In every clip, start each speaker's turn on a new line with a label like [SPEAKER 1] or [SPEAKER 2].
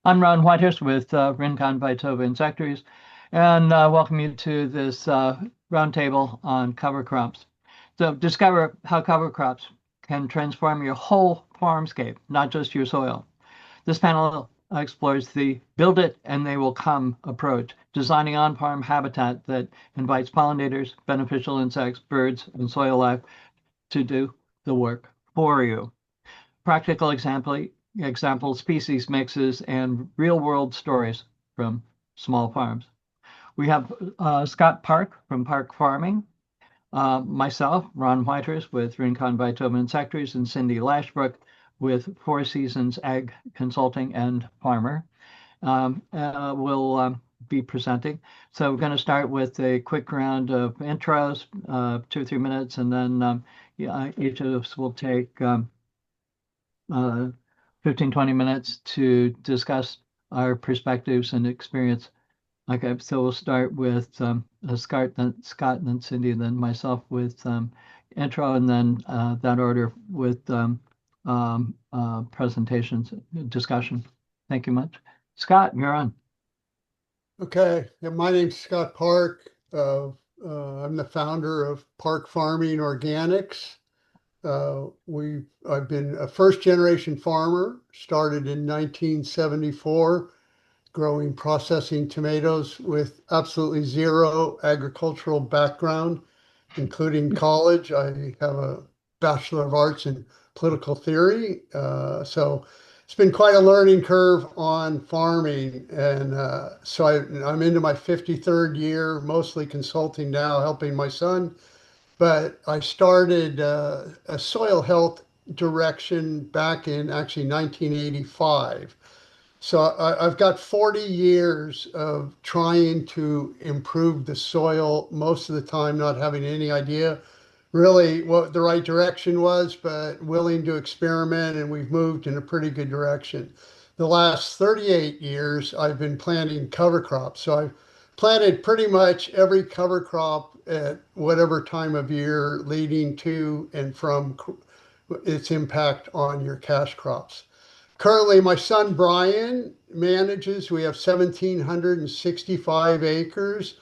[SPEAKER 1] I'm Ron Whitehurst with Rincon Viterbo Insectaries, and welcome you to this roundtable on cover crops. So, discover how cover crops can transform your whole farmscape, not just your soil. This panel explores the build it and they will come approach, designing on farm habitat that invites pollinators, beneficial insects, birds, and soil life to do the work for you. Practical example species mixes and real world stories from small farms. We have Scott Park from Park Farming, myself, Ron Whitehurst with Rincon Viterbo Insectaries, and Cindy Lashbrook with Four Seasons Ag Consulting and Farmer. Will be presenting. So we're going to start with a quick round of intros, 2 or 3 minutes, and then yeah, each of us will take 15, 20 minutes to discuss our perspectives and experience. Okay, so we'll start with Scott, and then Cindy, and then myself with intro, and then that order with presentations, discussion. Thank you much. Scott, you're on.
[SPEAKER 2] Okay, my name's Scott Park. I'm the founder of Park Farming Organics. I've been a first generation farmer, started in 1974, growing processing tomatoes with absolutely zero agricultural background, including college. I have a Bachelor of Arts in Political Theory. So it's been quite a learning curve on farming. And I'm into my 53rd year, mostly consulting now, helping my son. But I started a soil health direction back in actually 1985. So I've got 40 years of trying to improve the soil, most of the time not having any idea really what the right direction was, but willing to experiment, and we've moved in a pretty good direction. The last 38 years, I've been planting cover crops. So I've planted pretty much every cover crop at whatever time of year, leading to and from its impact on your cash crops. Currently, my son Brian manages, we have 1,765 acres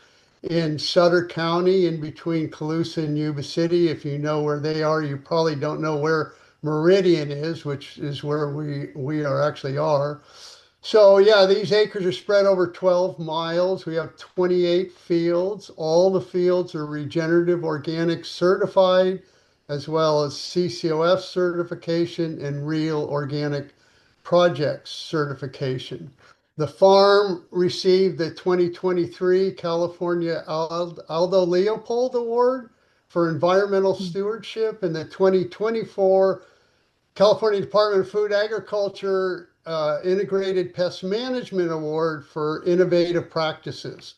[SPEAKER 2] in Sutter County, in between Colusa and Yuba City. If you know where they are, you probably don't know where Meridian is, which is where we are actually are. So yeah, these acres are spread over 12 miles. We have 28 fields. All the fields are regenerative organic certified, as well as CCOF certification and real organic projects certification. The farm received the 2023 California Aldo Leopold Award for Environmental Stewardship and the 2024 California Department of Food Agriculture Integrated Pest Management Award for Innovative Practices.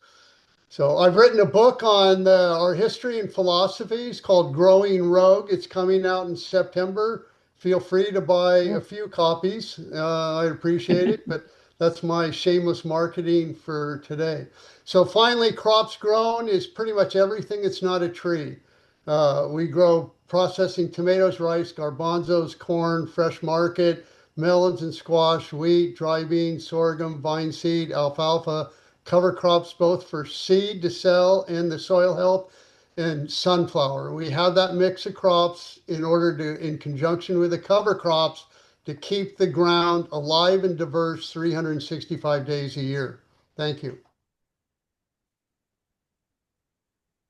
[SPEAKER 2] So I've written a book on our history and philosophies called Growing Rogue. It's coming out in September. Feel free to buy a few copies. I'd appreciate it, but that's my shameless marketing for today. So finally, crops grown is pretty much everything. It's not a tree. We grow processing tomatoes, rice, garbanzos, corn, fresh market, melons and squash, wheat, dry beans, sorghum, vine seed, alfalfa, cover crops both for seed to sell and the soil health, and sunflower. We have that mix of crops in order to, in conjunction with the cover crops, to keep the ground alive and diverse 365 days a year. Thank you.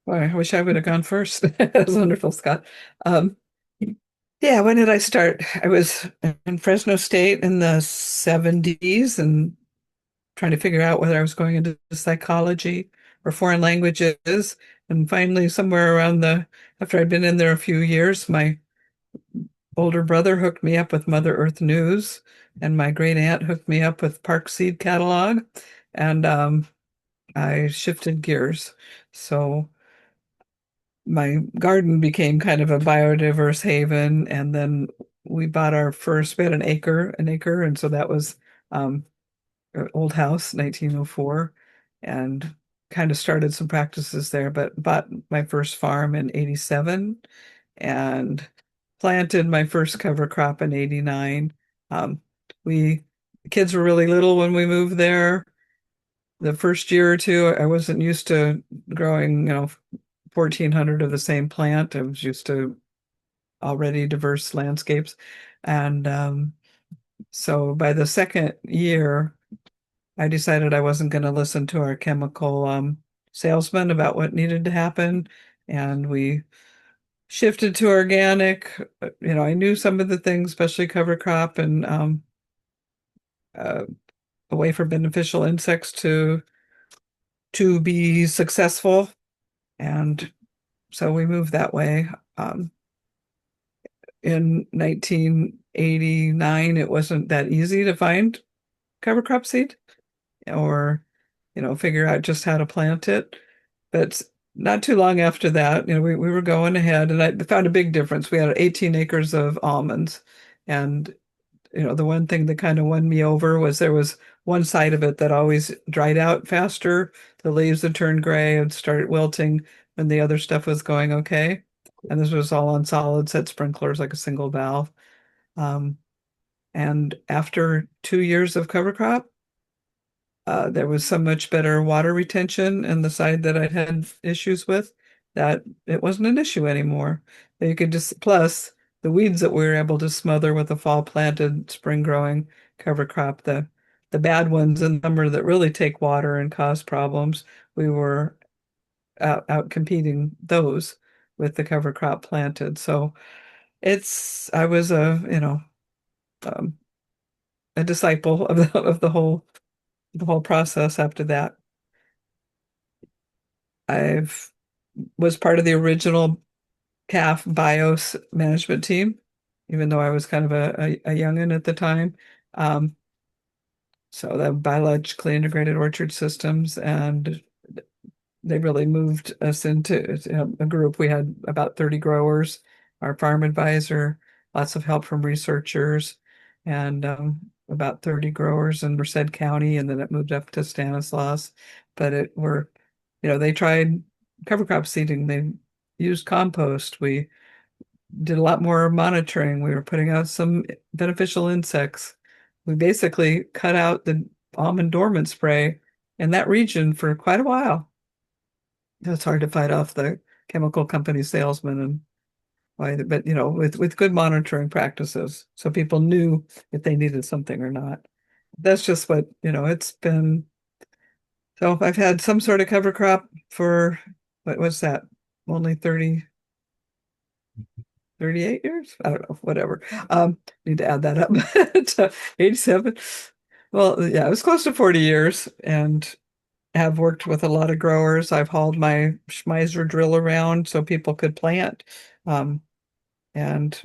[SPEAKER 3] Boy, I wish I would have gone first. That was wonderful, Scott. Um, yeah, when did I start? I was in Fresno State in the 70s and trying to figure out whether I was going into psychology or foreign languages. And finally, somewhere around after I'd been in there a few years, my older brother hooked me up with Mother Earth News, and my great aunt hooked me up with Park Seed Catalog. And I shifted gears. So my garden became kind of a biodiverse haven, and then we bought our first, we had an acre, and so that was old house, 1904, and kind of started some practices there, but bought my first farm in 87 and planted my first cover crop in 89. We kids were really little when we moved there. The first year or two, I wasn't used to growing, 1,400 of the same plant. I was used to already diverse landscapes. And so by the second year, I decided I wasn't going to listen to our chemical salesman about what needed to happen. And we shifted to organic. I knew some of the things, especially cover crop and uh, a way for beneficial insects to be successful. And so we moved that way. In 1989, it wasn't that easy to find cover crop seed or, figure out just how to plant it. But not too long after that, we were going ahead and I found a big difference. We had 18 acres of almonds. And, the one thing that kind of won me over was there was one side of it that always dried out faster. The leaves would turn gray and started wilting when the other stuff was going okay. And this was all on solids, had sprinklers like a single valve. Um, and after 2 years of cover crop, there was so much better water retention in the side that I'd had issues with that it wasn't an issue anymore. You could just, plus the weeds that we were able to smother with a fall planted, spring growing cover crop, the bad ones in the summer that really take water and cause problems, we were out competing those with the cover crop planted. So I was um, a disciple of the whole process after that. I've was part of the original CAF BIOS management team, even though I was kind of a youngin' at the time. Um, so the biologically integrated orchard systems, and they really moved us into a group. We had about 30 growers, our farm advisor, lots of help from researchers, and about 30 growers in Merced County, and then it moved up to Stanislaus. But they tried cover crop seeding. They used compost. We did a lot more monitoring. We were putting out some beneficial insects. We basically cut out the almond dormant spray in that region for quite a while. It's hard to fight off the chemical company salesman and why, but with good monitoring practices, so people knew if they needed something or not. That's just what, it's been. So I've had some sort of cover crop for what was that? Only 38 years? I don't know, whatever. Need to add that up to 87. Well, yeah, it was close to 40 years and have worked with a lot of growers. I've hauled my Schmeiser drill around so people could plant. And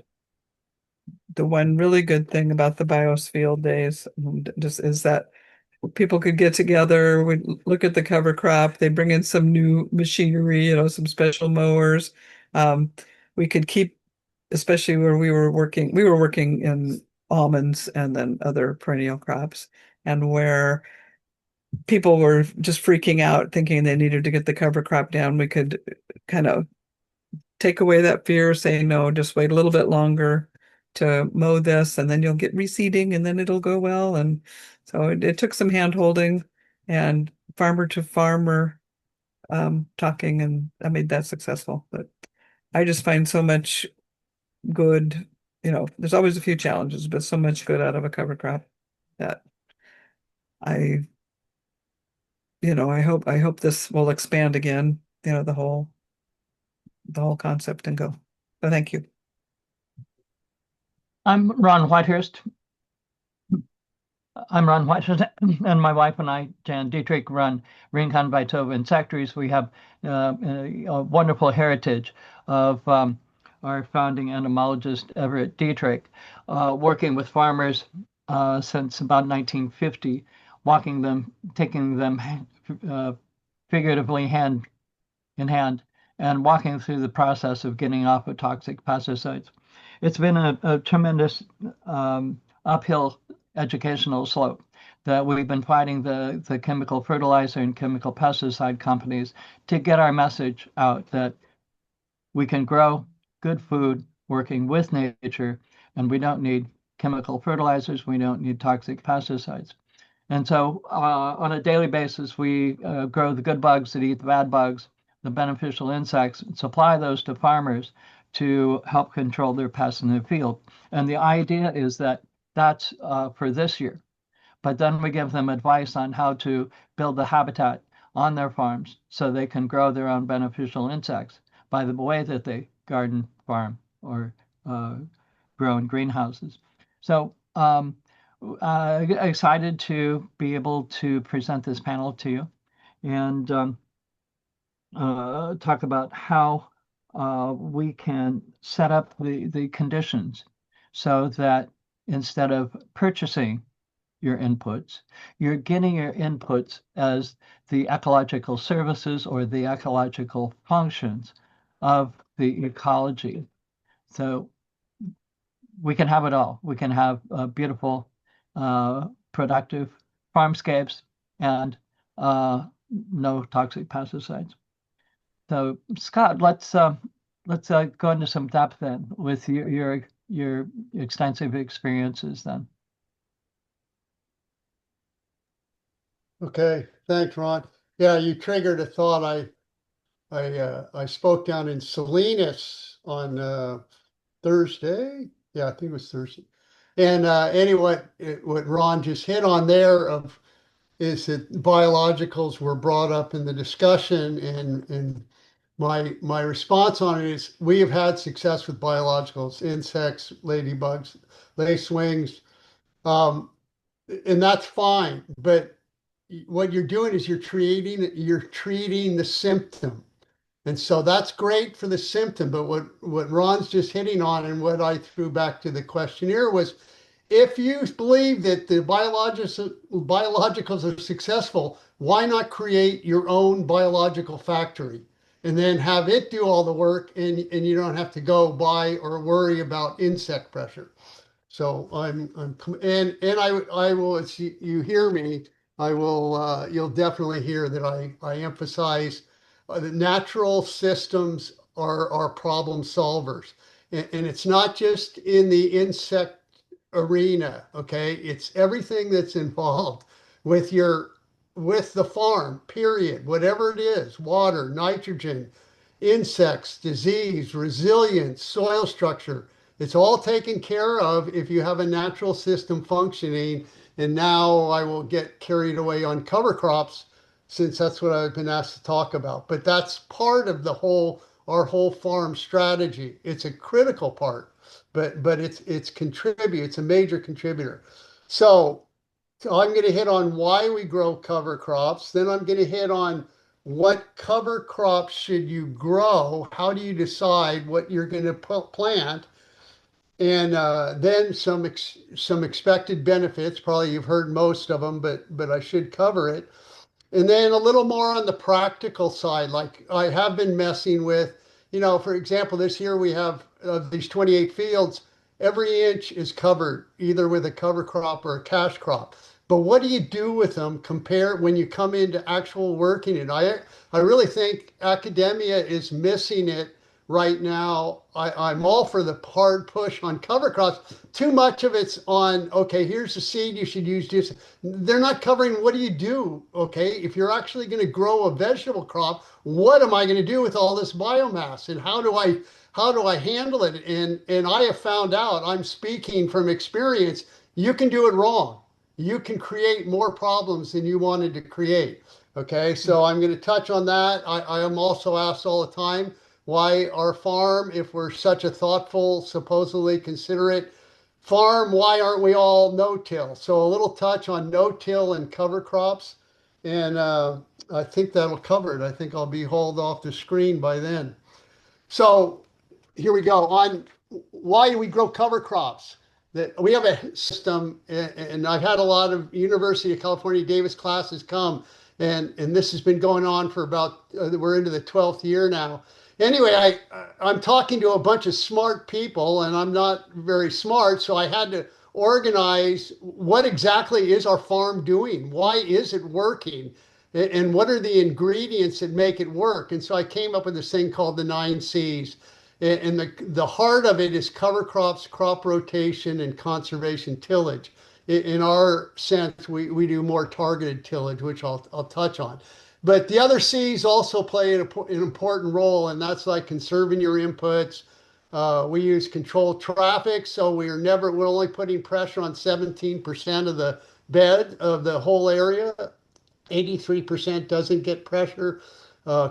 [SPEAKER 3] the one really good thing about the biosphere days just is that people could get together, we look at the cover crop, they bring in some new machinery, some special mowers. Um, we could keep, especially where we were working in almonds and then other perennial crops, and where people were just freaking out thinking they needed to get the cover crop down, we could kind of take away that fear, say, no, just wait a little bit longer to mow this, and then you'll get reseeding, and then it'll go well. And so it took some hand holding and farmer to farmer talking, and I made that successful. But I just find so much good, there's always a few challenges, but so much good out of a cover crop that I, I hope this will expand again, the whole concept and go. So thank you.
[SPEAKER 1] I'm Ron Whitehurst. And my wife and I, Jan Dietrich, run Rincon Vitova Insectaries. We have a wonderful heritage of our founding entomologist, Everett Dietrich, working with farmers since about 1950, walking them, taking them figuratively hand in hand, and walking through the process of getting off of toxic pesticides. It's been a tremendous uphill educational slope that we've been fighting the chemical fertilizer and chemical pesticide companies to get our message out that we can grow good food working with nature, and we don't need chemical fertilizers. We don't need toxic pesticides. And so on a daily basis, we grow the good bugs that eat the bad bugs, the beneficial insects, and supply those to farmers to help control their pests in the field. And the idea is that that's for this year. But then we give them advice on how to build the habitat on their farms so they can grow their own beneficial insects by the way that they garden, farm, or grow in greenhouses. So excited to be able to present this panel to you and talk about how we can set up the conditions so that instead of purchasing your inputs, you're getting your inputs as the ecological services or the ecological functions of the ecology. So we can have it all. We can have beautiful, productive farmscapes and no toxic pesticides. So Scott, let's go into some depth then with your extensive experiences then.
[SPEAKER 2] Okay, thanks, Ron. Yeah, you triggered a thought. I spoke down in Salinas on Thursday. Yeah, I think it was Thursday. And anyway, what Ron just hit on there is that biologicals were brought up in the discussion, and my response on it is we have had success with biologicals, insects, ladybugs, lacewings, and that's fine. But what you're doing is you're treating the symptom. And so that's great for the symptom. But what Ron's just hitting on and what I threw back to the questionnaire was if you believe that the biologicals are successful, why not create your own biological factory and then have it do all the work and you don't have to go buy or worry about insect pressure. So I will, if you hear me, I will, you'll definitely hear that I emphasize that natural systems are problem solvers. And it's not just in the insect arena, okay? It's everything that's involved with with the farm, period, whatever it is, water, nitrogen, insects, disease, resilience, soil structure. It's all taken care of if you have a natural system functioning. And now I will get carried away on cover crops since that's what I've been asked to talk about. But that's part of our whole farm strategy. It's a critical part, but it's a major contributor. So I'm going to hit on why we grow cover crops. Then I'm going to hit on what cover crops should you grow? How do you decide what you're going to plant? And then some expected benefits. Probably you've heard most of them, but I should cover it. And then a little more on the practical side, like I have been messing with, for example, this year we have of these 28 fields, every inch is covered either with a cover crop or a cash crop. But what do you do with them compared when you come into actual working it? I really think academia is missing it right now. I'm all for the hard push on cover crops. Too much of it's on, okay, here's the seed, you should use this. They're not covering what do you do, okay? If you're actually going to grow a vegetable crop, what am I going to do with all this biomass? And how do I handle it? And I have found out, I'm speaking from experience, you can do it wrong. You can create more problems than you wanted to create. Okay, so I'm going to touch on that. I am also asked all the time, why our farm, if we're such a thoughtful, supposedly considerate farm, why aren't we all no-till? So a little touch on no-till and cover crops. And I think that'll cover it. I think I'll be hauled off the screen by then. So here we go on why do we grow cover crops? That we have a system, and I've had a lot of University of California Davis classes come, and this has been going on for about we're into the 12th year now. Anyway, I'm talking to a bunch of smart people, and I'm not very smart, so I had to organize what exactly is our farm doing? Why is it working? And what are the ingredients that make it work? And so I came up with this thing called the 9 C's. And the heart of it is cover crops, crop rotation, and conservation tillage. In our sense, we do more targeted tillage, which I'll touch on. But the other C's also play an important role, and that's like conserving your inputs. We use controlled traffic, so we're only putting pressure on 17% of the bed of the whole area. 83% doesn't get pressure.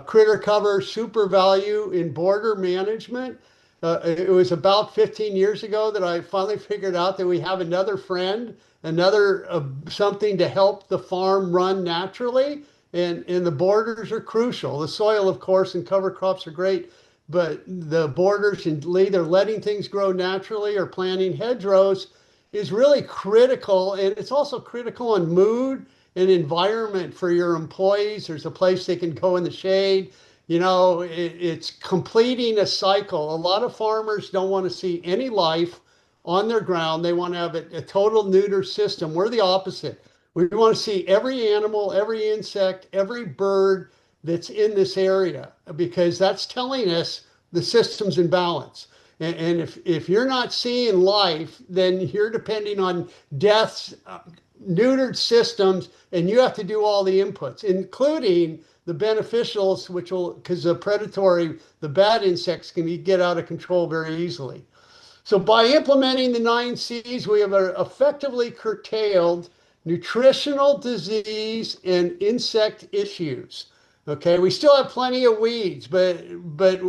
[SPEAKER 2] Critter cover, super value in border management. It was about 15 years ago that I finally figured out that we have another friend, another something to help the farm run naturally. And the borders are crucial. The soil, of course, and cover crops are great, but the borders and either letting things grow naturally or planting hedgerows is really critical. And it's also critical on mood and environment for your employees. There's a place they can go in the shade. It's completing a cycle. A lot of farmers don't want to see any life on their ground. They want to have a total neuter system. We're the opposite. We want to see every animal, every insect, every bird that's in this area because that's telling us the system's in balance. And if you're not seeing life, then you're depending on deaths, neutered systems, and you have to do all the inputs, including the beneficials, which will, because the bad insects can get out of control very easily. So by implementing the 9 C's, we have effectively curtailed nutritional disease and insect issues. Okay, we still have plenty of weeds, but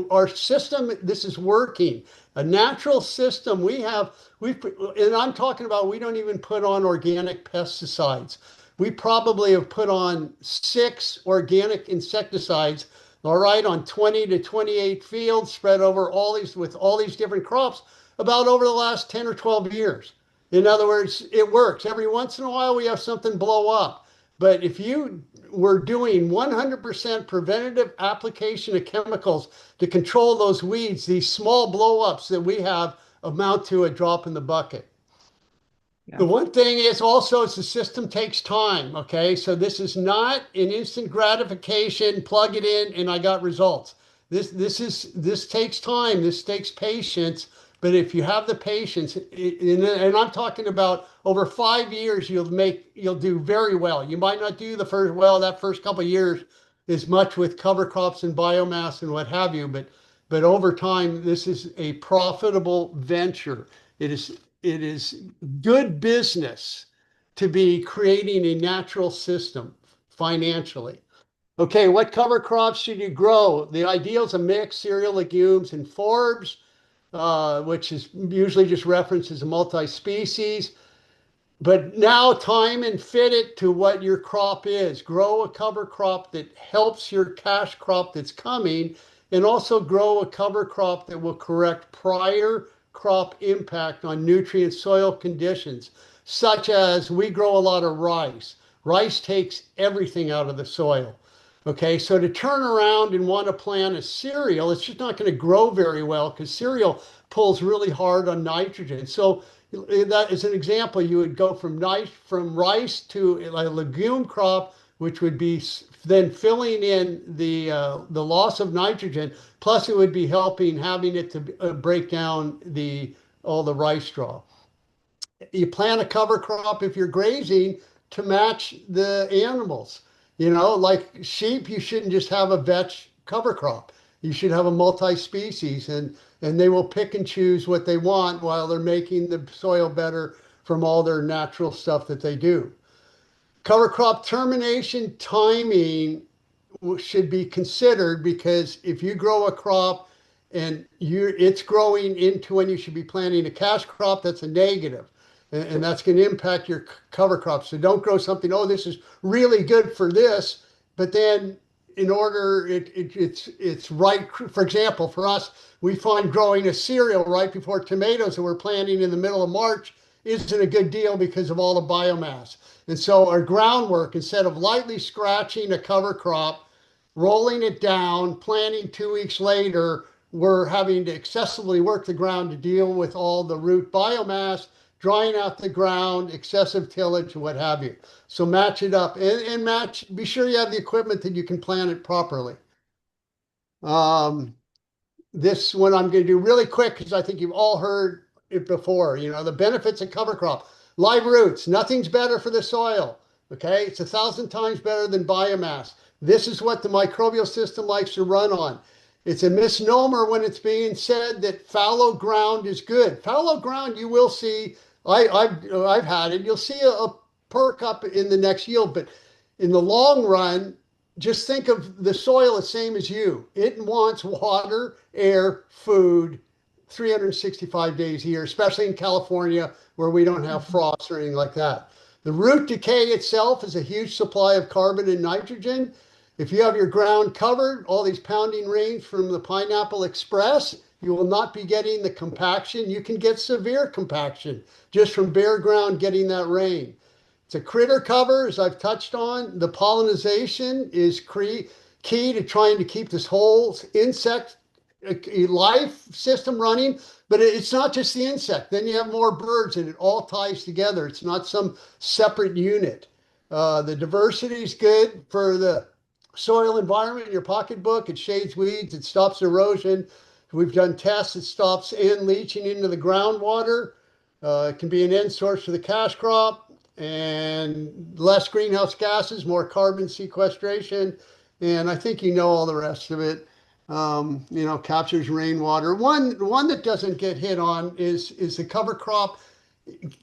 [SPEAKER 2] our system, this is working. A natural system and I'm talking about we don't even put on organic pesticides. We probably have put on 6 organic insecticides, all right, on 20 to 28 fields spread over all these different crops about over the last 10 or 12 years. In other words, it works. Every once in a while, we have something blow up. But if you were doing 100% preventative application of chemicals to control those weeds, these small blow-ups that we have amount to a drop in the bucket.
[SPEAKER 3] Yeah.
[SPEAKER 2] The one thing is also is the system takes time. Okay, so this is not an instant gratification. Plug it in, and I got results. This takes time. This takes patience. But if you have the patience, and I'm talking about over 5 years, you'll do very well. You might not do that first couple of years as much with cover crops and biomass and what have you, but over time, this is a profitable venture. It is good business to be creating a natural system financially. Okay, what cover crops should you grow? The ideal is a mix, cereal, legumes, and forbs, which is usually just referenced as a multi-species. But now time and fit it to what your crop is. Grow a cover crop that helps your cash crop that's coming, and also grow a cover crop that will correct prior crop impact on nutrient soil conditions, such as we grow a lot of rice. Rice takes everything out of the soil. Okay, so to turn around and want to plant a cereal, it's just not going to grow very well because cereal pulls really hard on nitrogen. So that is an example. You would go from rice to a legume crop, which would be then filling in the loss of nitrogen. Plus, it would be helping having it to break down all the rice straw. You plant a cover crop if you're grazing to match the animals. Like sheep, you shouldn't just have a vetch cover crop. You should have a multi-species, and they will pick and choose what they want while they're making the soil better from all their natural stuff that they do. Cover crop termination timing should be considered because if you grow a crop and it's growing into when you should be planting a cash crop, that's a negative. And that's going to impact your cover crop. So don't grow something, oh, this is really good for this, but then in order it's right. For example, for us, we find growing a cereal right before tomatoes that we're planting in the middle of March isn't a good deal because of all the biomass. And so our groundwork, instead of lightly scratching a cover crop, rolling it down, planting 2 weeks later, we're having to excessively work the ground to deal with all the root biomass, drying out the ground, excessive tillage, what have you. So match it up and be sure you have the equipment that you can plant it properly. this one I'm going to do really quick because I think you've all heard it before. You know, the benefits of cover crop. Live roots, nothing's better for the soil. Okay, it's 1,000 times better than biomass. This is what the microbial system likes to run on. It's a misnomer when it's being said that fallow ground is good. Fallow ground, you will see. I've had it. You'll see a perk up in the next yield, but in the long run, just think of the soil the same as you. It wants water, air, food 365 days a year, especially in California where we don't have frost or anything like that. The root decay itself is a huge supply of carbon and nitrogen. If you have your ground covered, all these pounding rains from the Pineapple Express, you will not be getting the compaction. You can get severe compaction just from bare ground getting that rain. It's a critter cover, as I've touched on. The pollination is key to trying to keep this whole insect life system running. But it's not just the insect. Then you have more birds, and it all ties together. It's not some separate unit. The diversity is good for the soil environment in your pocketbook. It shades weeds. It stops erosion. We've done tests. It stops in leaching into the groundwater. It can be an end source for the cash crop and less greenhouse gases, more carbon sequestration. And I think you know all the rest of it. You know, captures rainwater. One that doesn't get hit on is the cover crop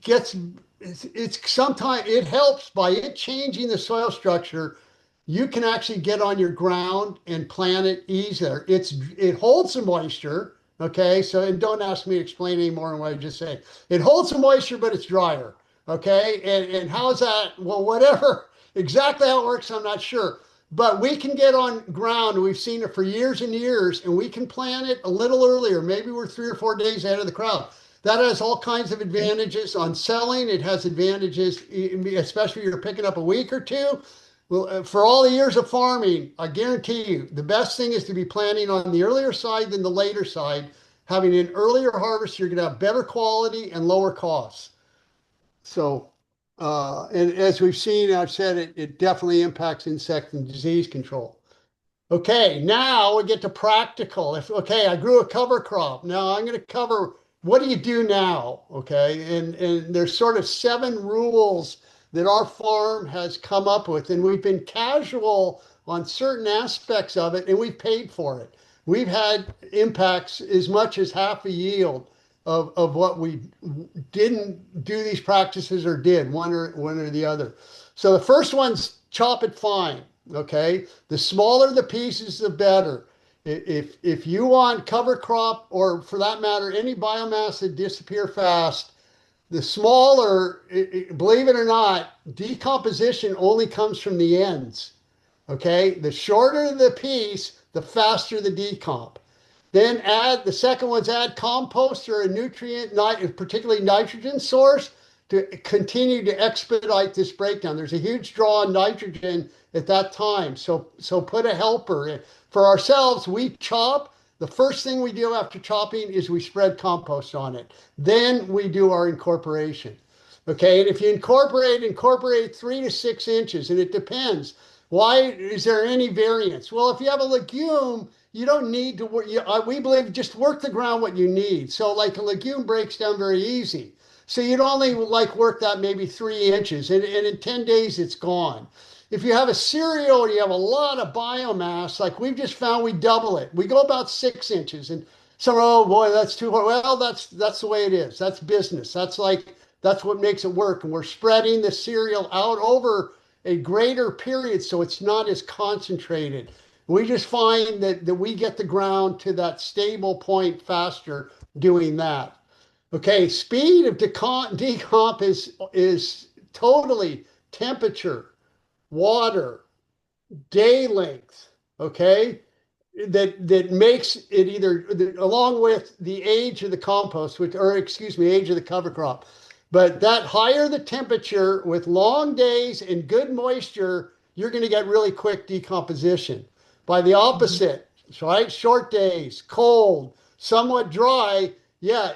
[SPEAKER 2] gets it's sometimes it helps by it changing the soil structure. You can actually get on your ground and plant it easier. It holds the moisture. Okay, so and don't ask me to explain any more than what I just said. It holds the moisture, but it's drier. Okay, and how is that? Well, whatever exactly how it works, I'm not sure. But we can get on ground, and we've seen it for years and years, and we can plant it a little earlier. Maybe we're 3 or 4 days ahead of the crowd. That has all kinds of advantages on selling. It has advantages, especially if you're picking up a week or two. Well, for all the years of farming, I guarantee you, the best thing is to be planting on the earlier side than the later side. Having an earlier harvest, you're going to have better quality and lower costs. So, and as we've seen, I've said it definitely impacts insect and disease control. Okay, now we get to practical. Okay, I grew a cover crop. Now I'm going to cover what do you do now? Okay, and there's sort of 7 rules that our farm has come up with, and we've been casual on certain aspects of it, and we've paid for it. We've had impacts as much as half a yield of what we didn't do these practices or did one or the other. So the first one's chop it fine. Okay, the smaller the pieces, the better. If you want cover crop, or for that matter, any biomass that disappear fast, the smaller, believe it or not, decomposition only comes from the ends. Okay, the shorter the piece, the faster the decomp. Then the second one's add compost or a nutrient, particularly nitrogen source, to continue to expedite this breakdown. There's a huge draw on nitrogen at that time. So put a helper in. For ourselves, we chop. The first thing we do after chopping is we spread compost on it. Then we do our incorporation. Okay, and if you incorporate 3 to 6 inches, and it depends. Why is there any variance? Well, if you have a legume, you don't need to work. We believe just work the ground what you need. So like a legume breaks down very easy. So you'd only work that maybe 3 inches, and in 10 days it's gone. If you have a cereal and you have a lot of biomass, like we've just found, we double it. We go about 6 inches, and some, oh boy, that's too hard. Well, that's the way it is. That's business. That's what makes it work. And we're spreading the cereal out over a greater period, so it's not as concentrated. We just find that we get the ground to that stable point faster doing that. Okay, speed of decomp is totally temperature, water, day length, okay? That makes it either, along with the age of the compost, age of the cover crop. But that higher the temperature with long days and good moisture, you're going to get really quick decomposition. By the opposite, right? Short days, cold, somewhat dry, yeah,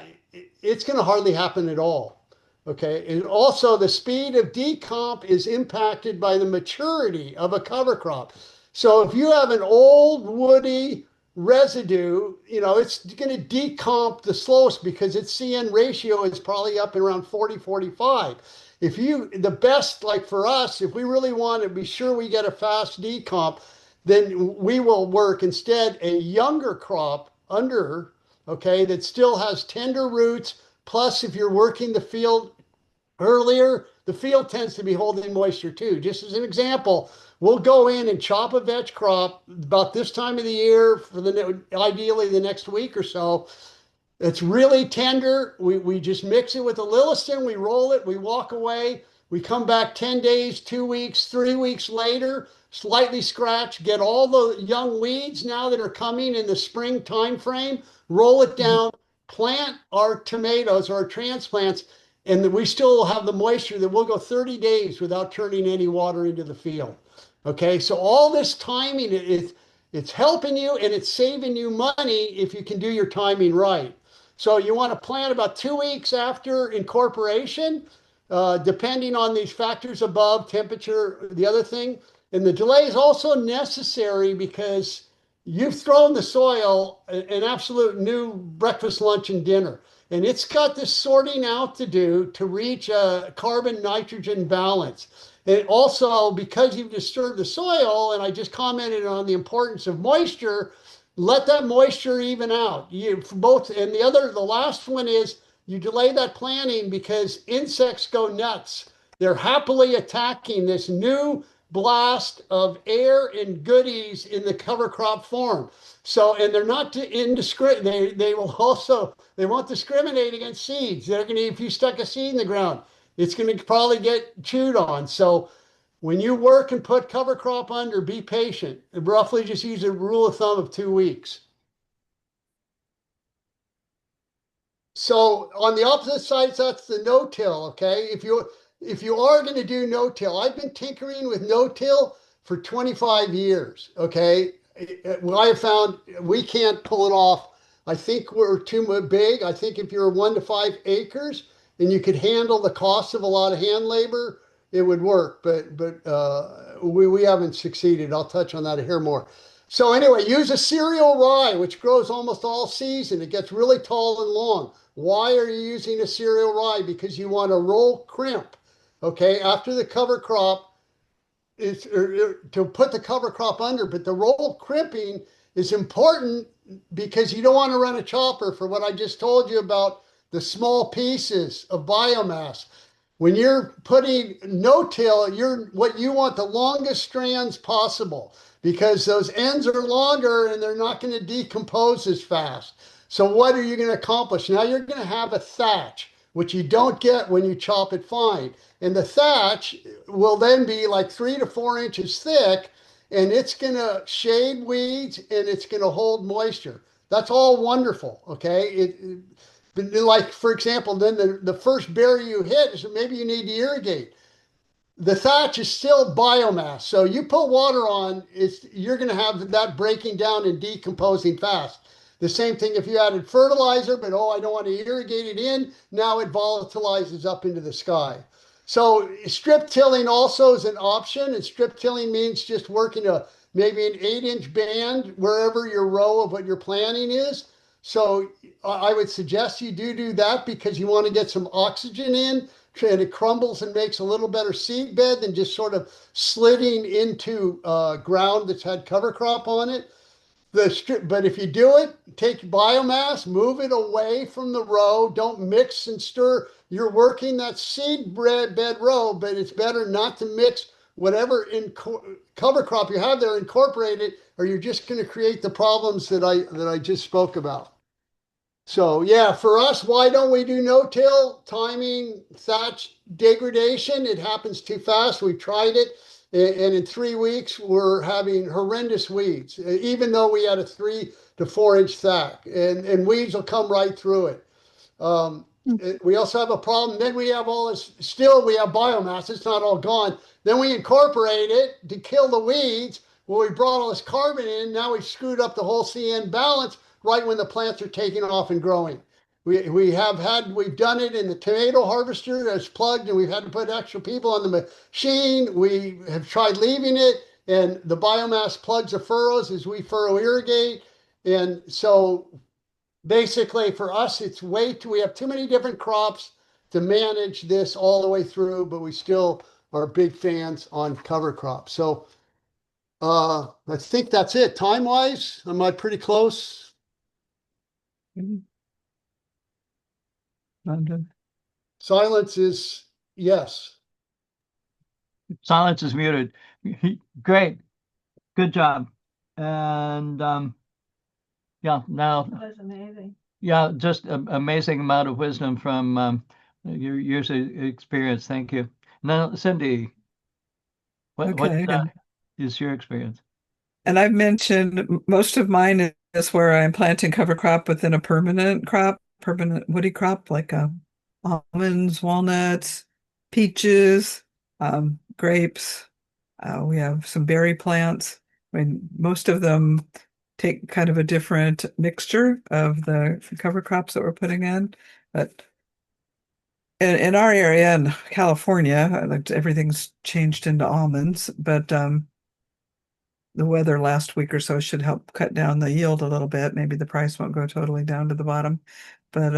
[SPEAKER 2] it's going to hardly happen at all. Okay, and also the speed of decomp is impacted by the maturity of a cover crop. So if you have an old woody residue, it's going to decomp the slowest because its CN ratio is probably up around 40, 45. The best, like for us, if we really want to be sure we get a fast decomp, then we will work instead a younger crop under, okay, that still has tender roots. Plus, if you're working the field earlier, the field tends to be holding moisture too. Just as an example, we'll go in and chop a veg crop about this time of the year for ideally the next week or so. It's really tender. We just mix it with the Lilliston, we roll it, we walk away. We come back 10 days, 2 weeks, 3 weeks later, slightly scratch, get all the young weeds now that are coming in the spring time frame, roll it down, plant our tomatoes or our transplants, and we still have the moisture that we'll go 30 days without turning any water into the field. Okay, so all this timing, it's helping you and it's saving you money if you can do your timing right. So you want to plant about 2 weeks after incorporation, depending on these factors above, temperature, the other thing. And the delay is also necessary because you've thrown the soil an absolute new breakfast, lunch, and dinner. And it's got this sorting out to do to reach a carbon nitrogen balance. And also, because you've disturbed the soil, and I just commented on the importance of moisture, let that moisture even out. You both, and the last one is you delay that planting because insects go nuts. They're happily attacking this new blast of air and goodies in the cover crop form. So, and they're not indiscriminate. They won't discriminate against seeds. They're going to, if you stuck a seed in the ground, it's going to probably get chewed on. So when you work and put cover crop under, be patient. Roughly just use a rule of thumb of 2 weeks. So on the opposite side, that's the no-till, okay? If you are going to do no-till, I've been tinkering with no-till for 25 years, okay? What I have found, we can't pull it off. I think we're too big. I think if you're 1 to 5 acres and you could handle the cost of a lot of hand labor, it would work. But we haven't succeeded. I'll touch on that here more. So anyway, use a cereal rye, which grows almost all season. It gets really tall and long. Why are you using a cereal rye? Because you want to roll crimp, okay, after the cover crop is to put the cover crop under. But the roll crimping is important because you don't want to run a chopper for what I just told you about the small pieces of biomass. When you're putting no-till, what you want the longest strands possible because those ends are longer and they're not going to decompose as fast. So what are you going to accomplish? Now you're going to have a thatch, which you don't get when you chop it fine. And the thatch will then be like 3 to 4 inches thick, and it's going to shade weeds and it's going to hold moisture. That's all wonderful, okay? But like, for example, then the first berry you hit is maybe you need to irrigate. The thatch is still biomass. So you put water on, you're going to have that breaking down and decomposing fast. The same thing if you added fertilizer, but I don't want to irrigate it in. Now it volatilizes up into the sky. So strip tilling also is an option. And strip tilling means just working maybe an 8-inch band wherever your row of what you're planting is. So I would suggest you do that because you want to get some oxygen in, and it crumbles and makes a little better seed bed than just sort of slitting into ground that's had cover crop on it. But if you do it, take biomass, move it away from the row. Don't mix and stir. You're working that seed bed row, but it's better not to mix whatever cover crop you have there, incorporate it, or you're just going to create the problems that I just spoke about. So yeah, for us, why don't we do no-till? Timing, thatch degradation, it happens too fast. We tried it, and in 3 weeks, we're having horrendous weeds, even though we had a 3 to 4 inch thatch, and weeds will come right through it. We also have a problem. Then we have all this, still we have biomass. It's not all gone. Then we incorporate it to kill the weeds. Well, we brought all this carbon in. Now we've screwed up the whole CN balance right when the plants are taking off and growing. We've done it in the tomato harvester that's plugged, and we've had to put extra people on the machine. We have tried leaving it, and the biomass plugs the furrows as we furrow irrigate. And so basically for us, we have too many different crops to manage this all the way through, but we still are big fans on cover crops. So I think that's it. Time wise, am I pretty close?
[SPEAKER 3] Mhm. London.
[SPEAKER 2] Silence is yes.
[SPEAKER 1] Silence is muted. Great. Good job. And yeah, now,
[SPEAKER 4] That was amazing.
[SPEAKER 1] yeah, just an amazing amount of wisdom from your years of experience. Thank you. Now, Cindy, what
[SPEAKER 3] Okay.
[SPEAKER 1] is your experience?
[SPEAKER 3] And I've mentioned most of mine is where I'm planting cover crop within a permanent crop, permanent woody crop, like almonds, walnuts, peaches, grapes. We have some berry plants. I mean, most of them take kind of a different mixture of the cover crops that we're putting in. But in our area in California, like everything's changed into almonds, but the weather last week or so should help cut down the yield a little bit. Maybe the price won't go totally down to the bottom. But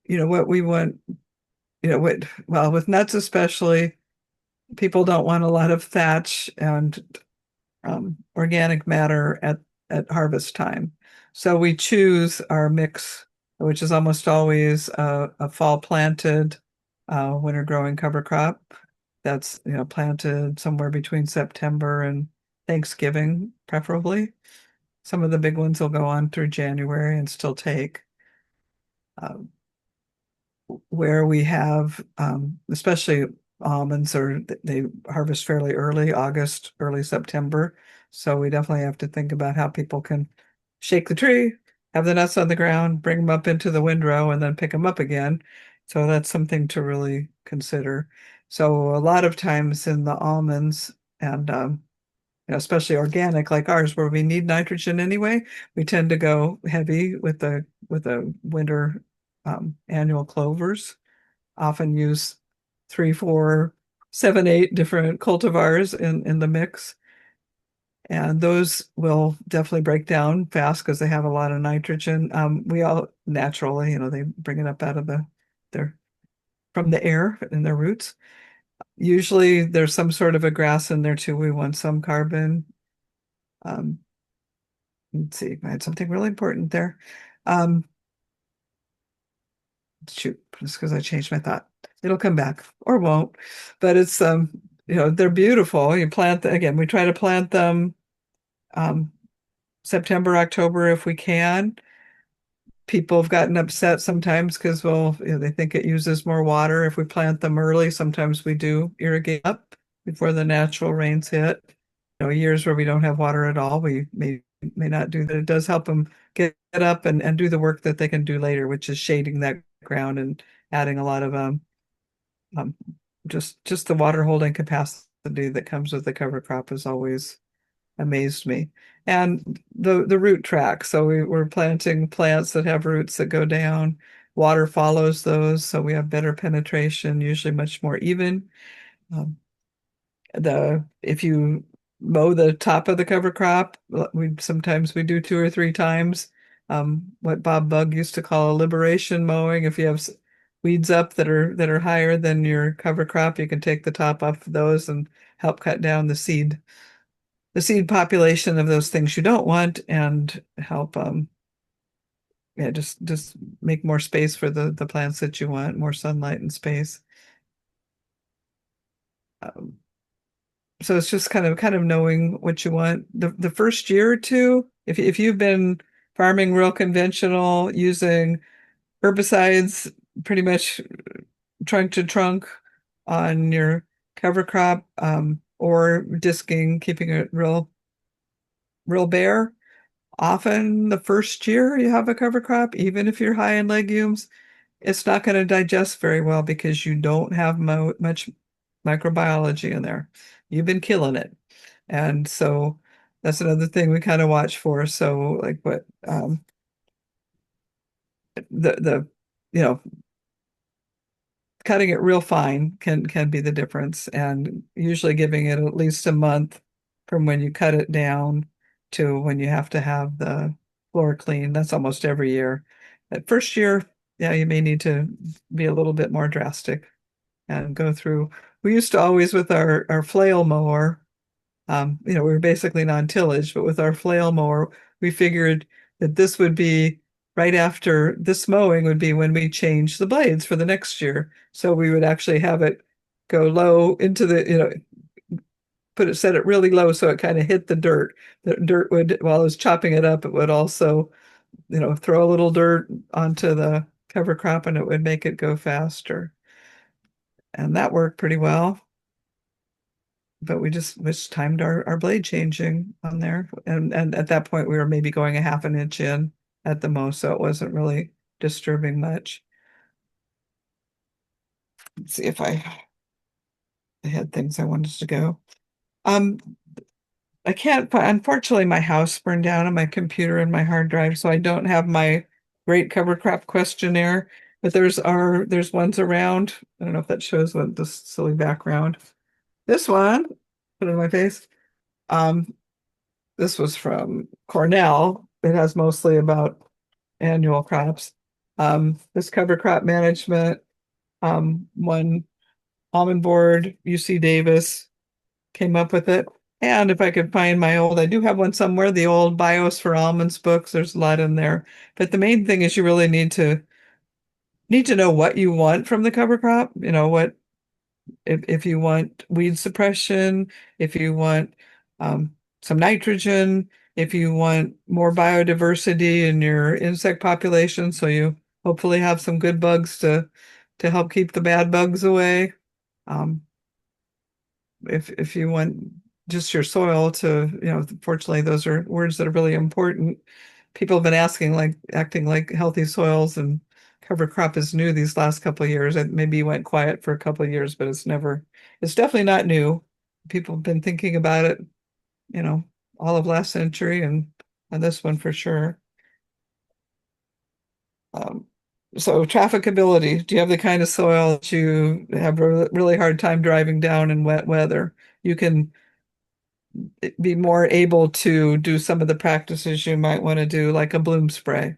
[SPEAKER 3] what we want, well, with nuts especially, people don't want a lot of thatch and organic matter at harvest time. So we choose our mix, which is almost always a fall planted, winter growing cover crop that's planted somewhere between September and Thanksgiving, preferably. Some of the big ones will go on through January and still take. Um, where we have, especially almonds, or they harvest fairly early, August, early September. So we definitely have to think about how people can shake the tree, have the nuts on the ground, bring them up into the windrow, and then pick them up again. So that's something to really consider. So a lot of times in the almonds and especially organic like ours, where we need nitrogen anyway, we tend to go heavy with the winter annual clovers. Often use 3, 4, 7, 8 different cultivars in the mix. And those will definitely break down fast because they have a lot of nitrogen. We all naturally, they bring it up out of their from the air in their roots. Usually there's some sort of a grass in there too. We want some carbon. Um, let's see, I had something really important there. Um, shoot, just because I changed my thought. It'll come back or won't. But it's they're beautiful. You plant again, we try to plant them um September, October if we can. People have gotten upset sometimes because, well, they think it uses more water. If we plant them early, sometimes we do irrigate up before the natural rains hit. Years where we don't have water at all, we may not do that. It does help them get up and do the work that they can do later, which is shading that ground and adding a lot of um just the water holding capacity that comes with the cover crop has always amazed me. And the root track. So we're planting plants that have roots that go down. Water follows those, so we have better penetration, usually much more even. Um, the if you mow the top of the cover crop, we do 2 or 3 times. What Bob Bug used to call a liberation mowing. If you have weeds up that are higher than your cover crop, you can take the top off of those and help cut down the seed population of those things you don't want and help yeah, just make more space for the plants that you want, more sunlight and space. Um, so it's just kind of knowing what you want. The first year or two, if you've been farming real conventional, using herbicides pretty much trunk to trunk on your cover crop, or disking, keeping it real bare. Often the first year you have a cover crop, even if you're high in legumes, it's not going to digest very well because you don't have much microbiology in there. You've been killing it. And so that's another thing we kind of watch for. So like what the you know cutting it real fine can be the difference, and usually giving it at least a month from when you cut it down to when you have to have the floor cleaned. That's almost every year. That first year, yeah, you may need to be a little bit more drastic and go through. We used to always with our flail mower, we were basically non-tillage, but with our flail mower, we figured that this would be right after this mowing would be when we change the blades for the next year. So we would actually have it go low into set it really low so it kind of hit the dirt. The dirt would, while I was chopping it up, it would also, throw a little dirt onto the cover crop and it would make it go faster. And that worked pretty well. But we just timed our blade changing on there. And at that point we were maybe going a half an inch in at the most, so it wasn't really disturbing much. Let's see if I had things I wanted to go. I can't unfortunately my house burned down and my computer and my hard drive, so I don't have my great cover crop questionnaire, but there's ones around. I don't know if that shows what this silly background. This one, put it on my face. This was from Cornell. It has mostly about annual crops. This cover crop management, one almond board, UC Davis came up with it. And if I could find I do have one somewhere, the old BIOS for almonds books. There's a lot in there. But the main thing is you really need to know what you want from the cover crop. What if you want weed suppression, if you want some nitrogen, if you want more biodiversity in your insect population, so you hopefully have some good bugs to help keep the bad bugs away. If you want just your soil to, fortunately, those are words that are really important. People have been acting like healthy soils and cover crop is new these last couple of years. It maybe went quiet for a couple of years, but it's definitely not new. People have been thinking about it, all of last century and this one for sure. Um, so trafficability, do you have the kind of soil that you have a really hard time driving down in wet weather? You can be more able to do some of the practices you might want to do, like a bloom spray,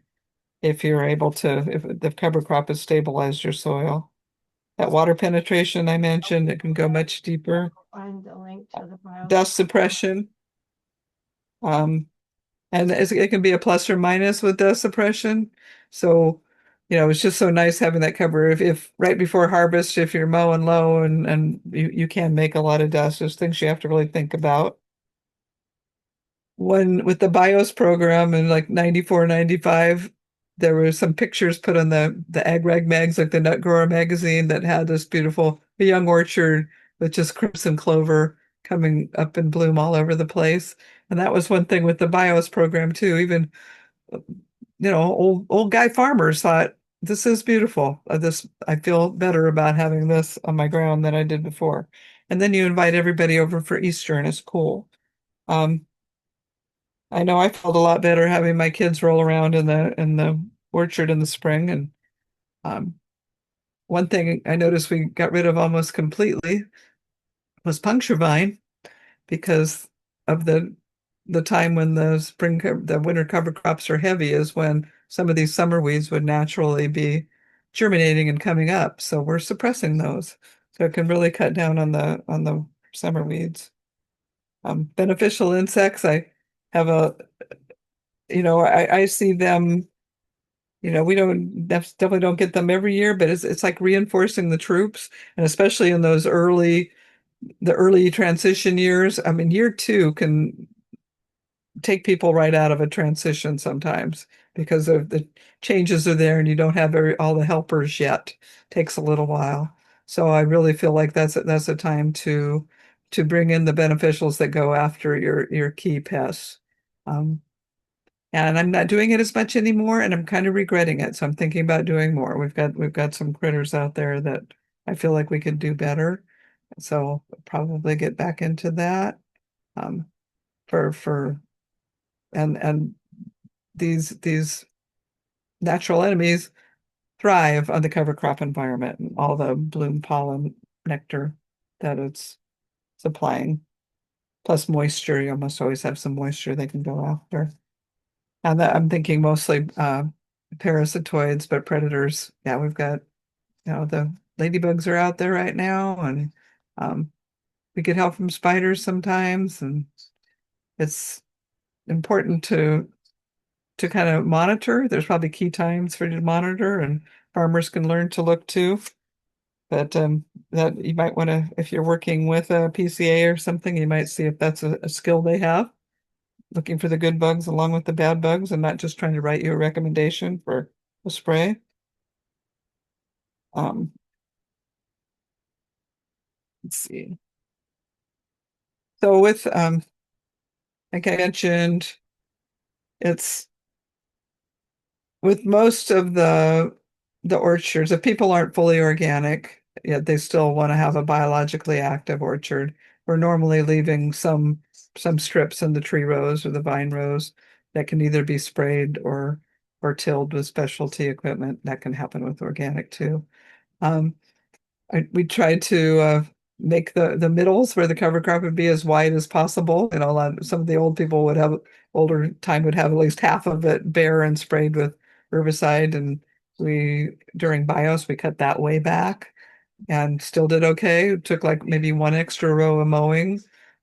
[SPEAKER 3] if the cover crop has stabilized your soil. That water penetration I mentioned, it can go much deeper.
[SPEAKER 4] Find the link to the bio.
[SPEAKER 3] Dust suppression. And it can be a plus or minus with dust suppression. So, it's just so nice having that cover. If right before harvest, if you're mowing low and you can make a lot of dust, there's things you have to really think about. When with the BIOS program in like 94, 95, there were some pictures put on the Ag Rag mags, like the Nut Grower magazine, that had this beautiful young orchard with just crimson clover coming up in bloom all over the place. And that was one thing with the BIOS program too. Even, old guy farmers thought, this is beautiful. I feel better about having this on my ground than I did before. And then you invite everybody over for Easter and it's cool. I know I felt a lot better having my kids roll around in the orchard in the spring. And one thing I noticed we got rid of almost completely was puncture vine, because of the time when the winter cover crops are heavy is when some of these summer weeds would naturally be germinating and coming up. So we're suppressing those. So it can really cut down on the summer weeds. Beneficial insects, I have I see them, we definitely don't get them every year, but it's like reinforcing the troops, and especially in the early transition years. I mean, year two can take people right out of a transition sometimes because of the changes are there and you don't have all the helpers yet. Takes a little while. So I really feel like that's a time to bring in the beneficials that go after your key pests. And I'm not doing it as much anymore, and I'm kind of regretting it. So I'm thinking about doing more. We've got some critters out there that I feel like we could do better. So probably get back into that. Um, for and these natural enemies thrive on the cover crop environment and all the bloom pollen nectar that it's supplying. plus moisture. You almost always have some moisture they can go after. And that I'm thinking mostly parasitoids, but predators. Yeah, we've got, the ladybugs are out there right now, and we get help from spiders sometimes, and it's important to kind of monitor. There's probably key times for you to monitor, and farmers can learn to look too. But that you might want to, if you're working with a PCA or something, you might see if that's a skill they have, looking for the good bugs along with the bad bugs, and not just trying to write you a recommendation for a spray. Um, let's see. So with like I mentioned, it's with most of the orchards, if people aren't fully organic, yet they still want to have a biologically active orchard, we're normally leaving some strips in the tree rows or the vine rows that can either be sprayed or tilled with specialty equipment. That can happen with organic too. Um, we tried to make the middles where the cover crop would be as wide as possible. Some of the old people would have older time would have at least half of it bare and sprayed with herbicide, and we during BIOS we cut that way back and still did okay. It took like maybe one extra row of mowing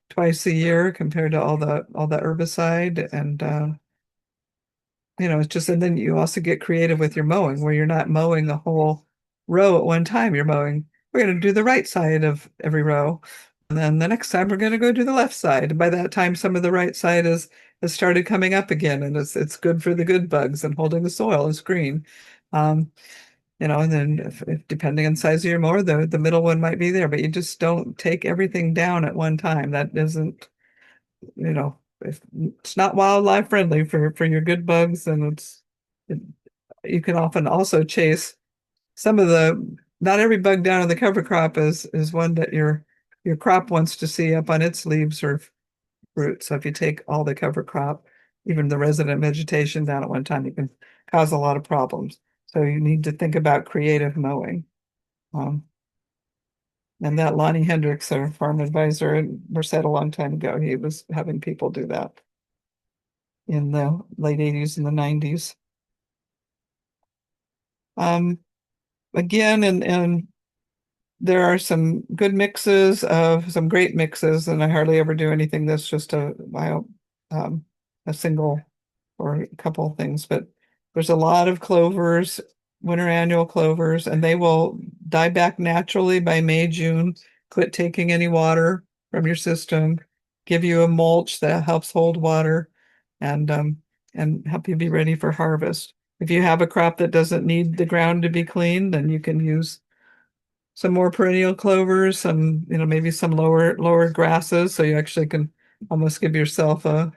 [SPEAKER 3] twice a year compared to all the herbicide, and it's just, and then you also get creative with your mowing where you're not mowing the whole row at one time. You're mowing, we're going to do the right side of every row. And then the next time we're going to go do the left side. And by that time, some of the right side has started coming up again, and it's good for the good bugs and holding the soil is green. Um, and then if depending on the size of your mower, the middle one might be there, but you just don't take everything down at one time. That isn't, if it's not wildlife friendly for your good bugs, and it, you can often also chase some of not every bug down in the cover crop is one that your crop wants to see up on its leaves or roots. So if you take all the cover crop, even the resident vegetation down at one time, you can cause a lot of problems. So you need to think about creative mowing. Um, and that Lonnie Hendricks, our farm advisor in Merced a long time ago, he was having people do that in the late 80s and the 90s. Again, and there are some good mixes of some great mixes, and I hardly ever do anything that's just a single or a couple of things, but there's a lot of clovers, winter annual clovers, and they will die back naturally by May, June. Quit taking any water from your system, give you a mulch that helps hold water, and help you be ready for harvest. If you have a crop that doesn't need the ground to be cleaned, then you can use some more perennial clovers, maybe some lower grasses, so you actually can almost give yourself a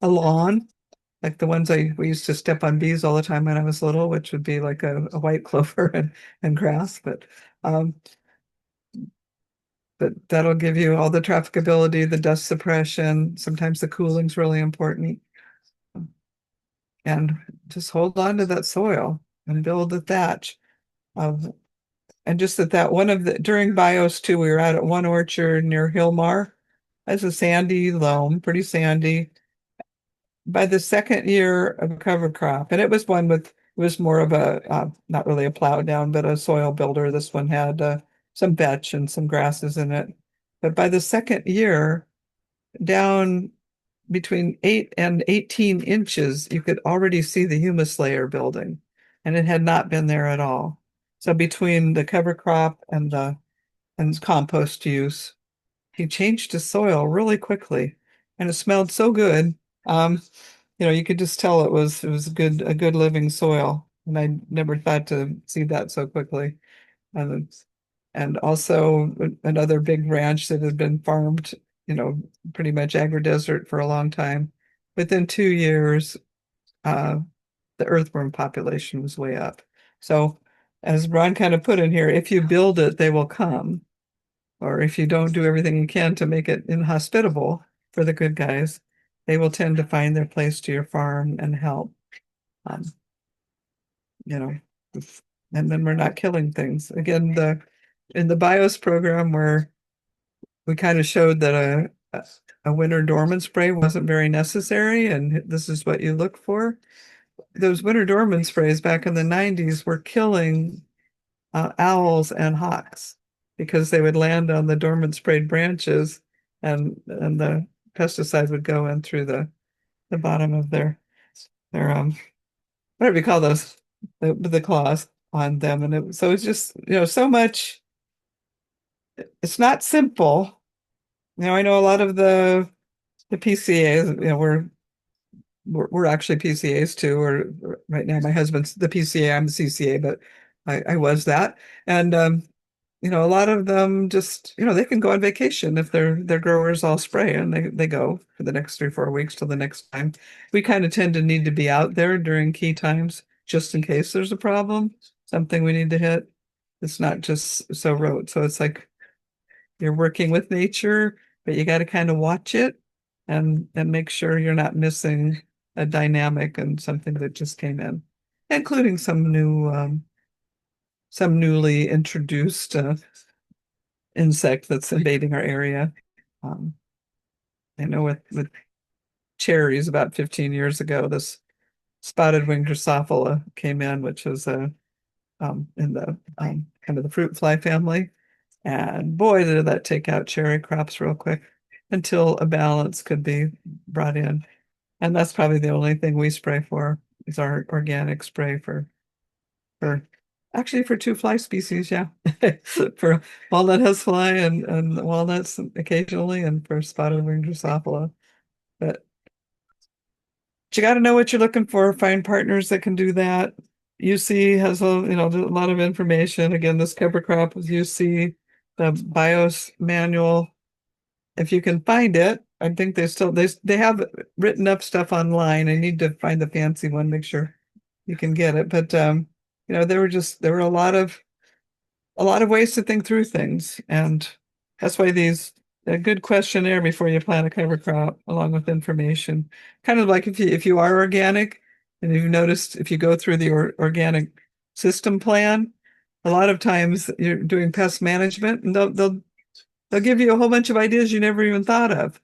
[SPEAKER 3] lawn, like the ones we used to step on bees all the time when I was little, which would be like a white clover and grass, but that'll give you all the trafficability, the dust suppression. Sometimes the cooling's really important. And just hold on to that soil and build the thatch. And just that one of the during BIOS too, we were out at one orchard near Hillmar. That's a sandy loam, pretty sandy. By the second year of cover crop, and it was more of a not really a plow down, but a soil builder. This one had some vetch and some grasses in it. But by the second year, down between 8 and 18 inches, you could already see the humus layer building, and it had not been there at all. So between the cover crop and compost use, he changed his soil really quickly, and it smelled so good. Um, you could just tell it was a good living soil, and I never thought to see that so quickly. And and also another big ranch that had been farmed, pretty much agri-desert for a long time. Within 2 years, uh, the earthworm population was way up. So, as Ron kind of put in here, if you build it, they will come. Or if you don't do everything you can to make it inhospitable for the good guys, they will tend to find their place to your farm and help. Um, you know, and then we're not killing things. Again, in the BIOS program where we kind of showed that a winter dormant spray wasn't very necessary, and this is what you look for. Those winter dormant sprays back in the 90s were killing owls and hawks because they would land on the dormant sprayed branches, and the pesticide would go in through the bottom of their whatever you call those, the claws on them. And so it's just, so much. It's not simple. I know a lot of the PCAs, we're actually PCAs too, or right now my husband's the PCA, I'm the CCA, but I was that. And a lot of them just, they can go on vacation if their growers all spray, and they go for the next 3-4 weeks till the next time. We kind of tend to need to be out there during key times just in case there's a problem, something we need to hit. It's not just so rote. So it's like you're working with nature, but you got to kind of watch it and make sure you're not missing a dynamic and something that just came in, including some newly introduced insect that's invading our area. Um, I know with cherries about 15 years ago, this spotted winged Drosophila came in, which is in the kind of the fruit fly family. And boy, did that take out cherry crops real quick until a balance could be brought in. And that's probably the only thing we spray for is our organic spray for actually for 2 fly species, yeah. For walnut housefly and walnuts occasionally, and for spotted winged Drosophila. But you got to know what you're looking for. Find partners that can do that. UC has a lot of information. Again, this cover crop was UC, the BIOS manual. If you can find it, I think they have written up stuff online. I need to find the fancy one, make sure you can get it. But there were a lot of ways to think through things, and that's why a good questionnaire before you plant a cover crop, along with information. Kind of like if you are organic, and you've noticed if you go through the organic system plan, a lot of times you're doing pest management, and they'll give you a whole bunch of ideas you never even thought of.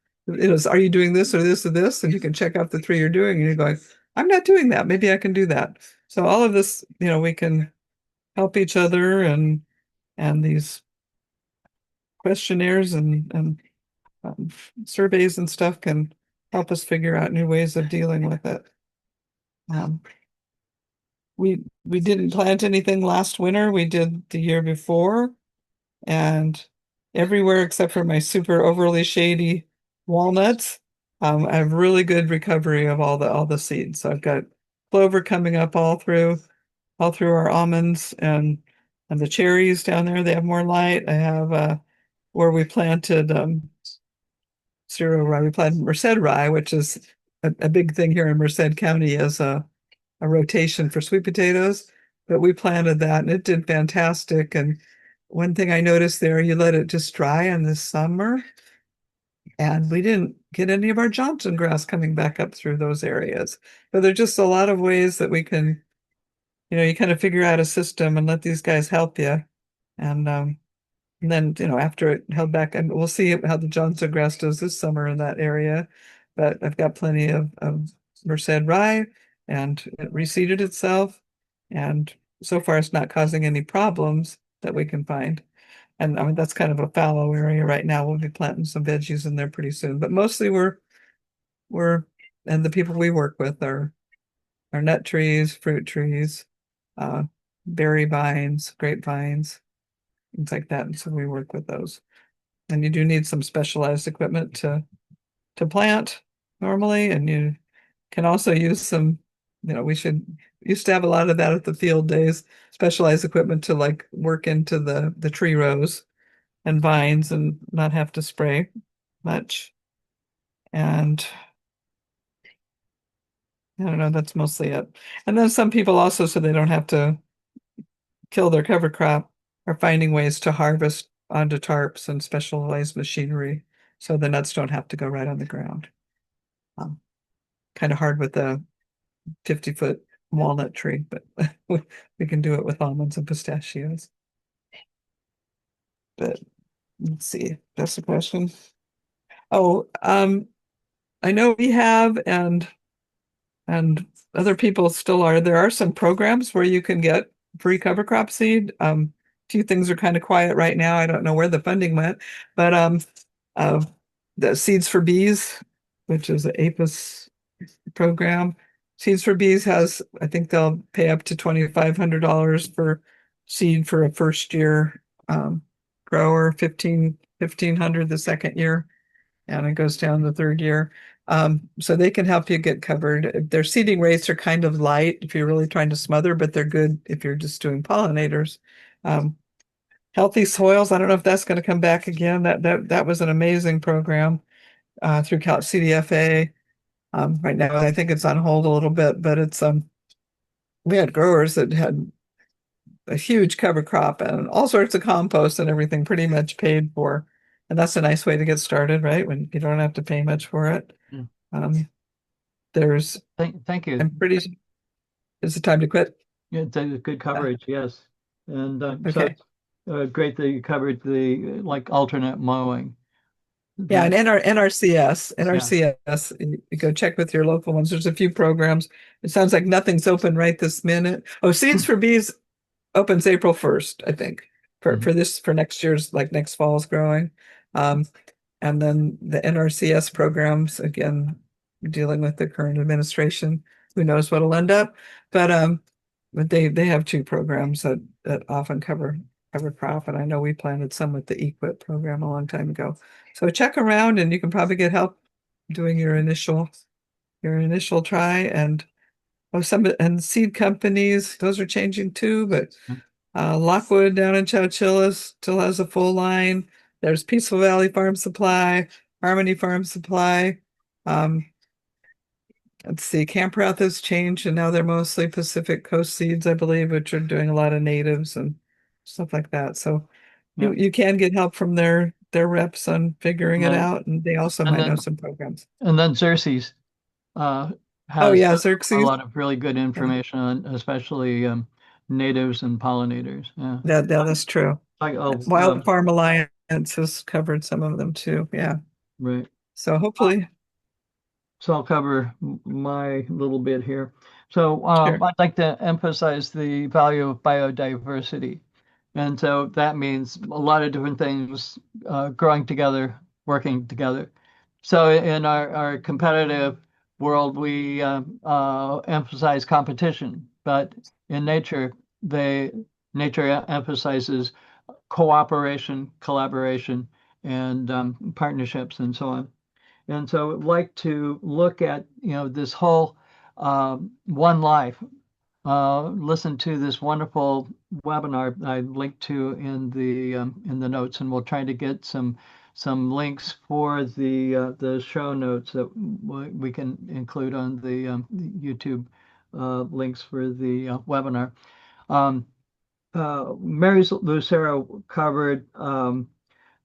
[SPEAKER 3] Are you doing this or this or this? And you can check off the 3 you're doing, and you're going, I'm not doing that. Maybe I can do that. So all of this, we can help each other, and these questionnaires and surveys and stuff can help us figure out new ways of dealing with it. We didn't plant anything last winter. We did the year before, and everywhere except for my super overly shady walnuts, I have really good recovery of all the seeds. So I've got clover coming up all through our almonds, and the cherries down there, they have more light. I have where we planted cereal rye. We planted Merced rye, which is a big thing here in Merced County as a rotation for sweet potatoes. But we planted that and it did fantastic. And one thing I noticed there, you let it just dry in the summer, and we didn't get any of our Johnson grass coming back up through those areas. But there's just a lot of ways that we can, you kind of figure out a system and let these guys help you. And then, after it held back, and we'll see how the Johnson grass does this summer in that area. But I've got plenty of Merced rye, and it reseeded itself. And so far, it's not causing any problems that we can find. And I mean, that's kind of a fallow area right now. We'll be planting some veggies in there pretty soon. But mostly and the people we work with are nut trees, fruit trees, uh, berry vines, grapevines, things like that. And so we work with those. And you do need some specialized equipment to plant normally. And you can also use some, we used to have a lot of that at the field days, specialized equipment to like work into the tree rows and vines and not have to spray much. And I don't know, that's mostly it. And then some people also, so they don't have to kill their cover crop, are finding ways to harvest onto tarps and specialized machinery so the nuts don't have to go right on the ground. Kind of hard with the 50-foot walnut tree, but we can do it with almonds and pistachios. But let's see, that's the question. Oh, I know we have, and other people still are. There are some programs where you can get free cover crop seed. Few things are kind of quiet right now. I don't know where the funding went, but uh, the Seeds for Bees, which is the APIS program, Seeds for Bees has, I think they'll pay up to $2,500 for seed for a first year grower, 1,500 the second year, and it goes down the third year. So they can help you get covered. Their seeding rates are kind of light if you're really trying to smother, but they're good if you're just doing pollinators. Um, Healthy Soils, I don't know if that's going to come back again. That was an amazing program through Cal CDFA. Right now, I think it's on hold a little bit, but it's we had growers that had a huge cover crop and all sorts of compost and everything pretty much paid for. And that's a nice way to get started, right? When you don't have to pay much for it.
[SPEAKER 1] Yeah.
[SPEAKER 3] Um, there's,
[SPEAKER 1] Thank you.
[SPEAKER 3] I'm pretty, is it time to quit?
[SPEAKER 1] Yeah, it's a good coverage, yes. And so
[SPEAKER 3] Okay.
[SPEAKER 1] it's great that you covered the like alternate mowing.
[SPEAKER 3] Yeah,
[SPEAKER 1] The,
[SPEAKER 3] and NRCS,
[SPEAKER 1] yeah.
[SPEAKER 3] NRCS, you go check with your local ones. There's a few programs. It sounds like nothing's open right this minute. Oh, Seeds for Bees opens April 1st, I think,
[SPEAKER 1] Mhm.
[SPEAKER 3] for next year's, like next fall's growing. Um, and then the NRCS programs, again, dealing with the current administration, who knows what'll end up. But they have two programs that often cover crop, and I know we planted some with the EQIP program a long time ago. So check around, and you can probably get help doing your initial try. And and seed companies, those are changing too, but Lockwood down in Chowchilla still has a full line. There's Peaceful Valley Farm Supply, Harmony Farm Supply. Um, let's see, Camp Rath has changed, and now they're mostly Pacific Coast Seeds, I believe, which are doing a lot of natives and stuff like that. So
[SPEAKER 1] Yeah.
[SPEAKER 3] you can get help from their reps on figuring
[SPEAKER 1] And
[SPEAKER 3] it
[SPEAKER 1] then,
[SPEAKER 3] out, and they also
[SPEAKER 1] and
[SPEAKER 3] might know
[SPEAKER 1] then,
[SPEAKER 3] some programs.
[SPEAKER 1] and then Xerxes uh,
[SPEAKER 3] Oh
[SPEAKER 1] has
[SPEAKER 3] yeah,
[SPEAKER 1] a
[SPEAKER 3] Xerxes.
[SPEAKER 1] lot of really good
[SPEAKER 3] Yeah,
[SPEAKER 1] information on especially natives and pollinators. Yeah.
[SPEAKER 3] that's true.
[SPEAKER 1] Oh,
[SPEAKER 3] Wild Farm Alliance has covered some of them too. Yeah.
[SPEAKER 1] right.
[SPEAKER 3] So hopefully,
[SPEAKER 1] So I'll cover my little bit here. So
[SPEAKER 3] sure.
[SPEAKER 1] I'd like to emphasize the value of biodiversity. And so that means a lot of different things growing together, working together. So in our competitive world, we emphasize competition, but in nature, nature emphasizes cooperation, collaboration, and partnerships and so on. And so I'd like to look at, this whole one life. Listen to this wonderful webinar I linked to in the notes, and we'll try to get some links for the show notes that we can include on the YouTube links for the webinar. Um, Mary Lucero covered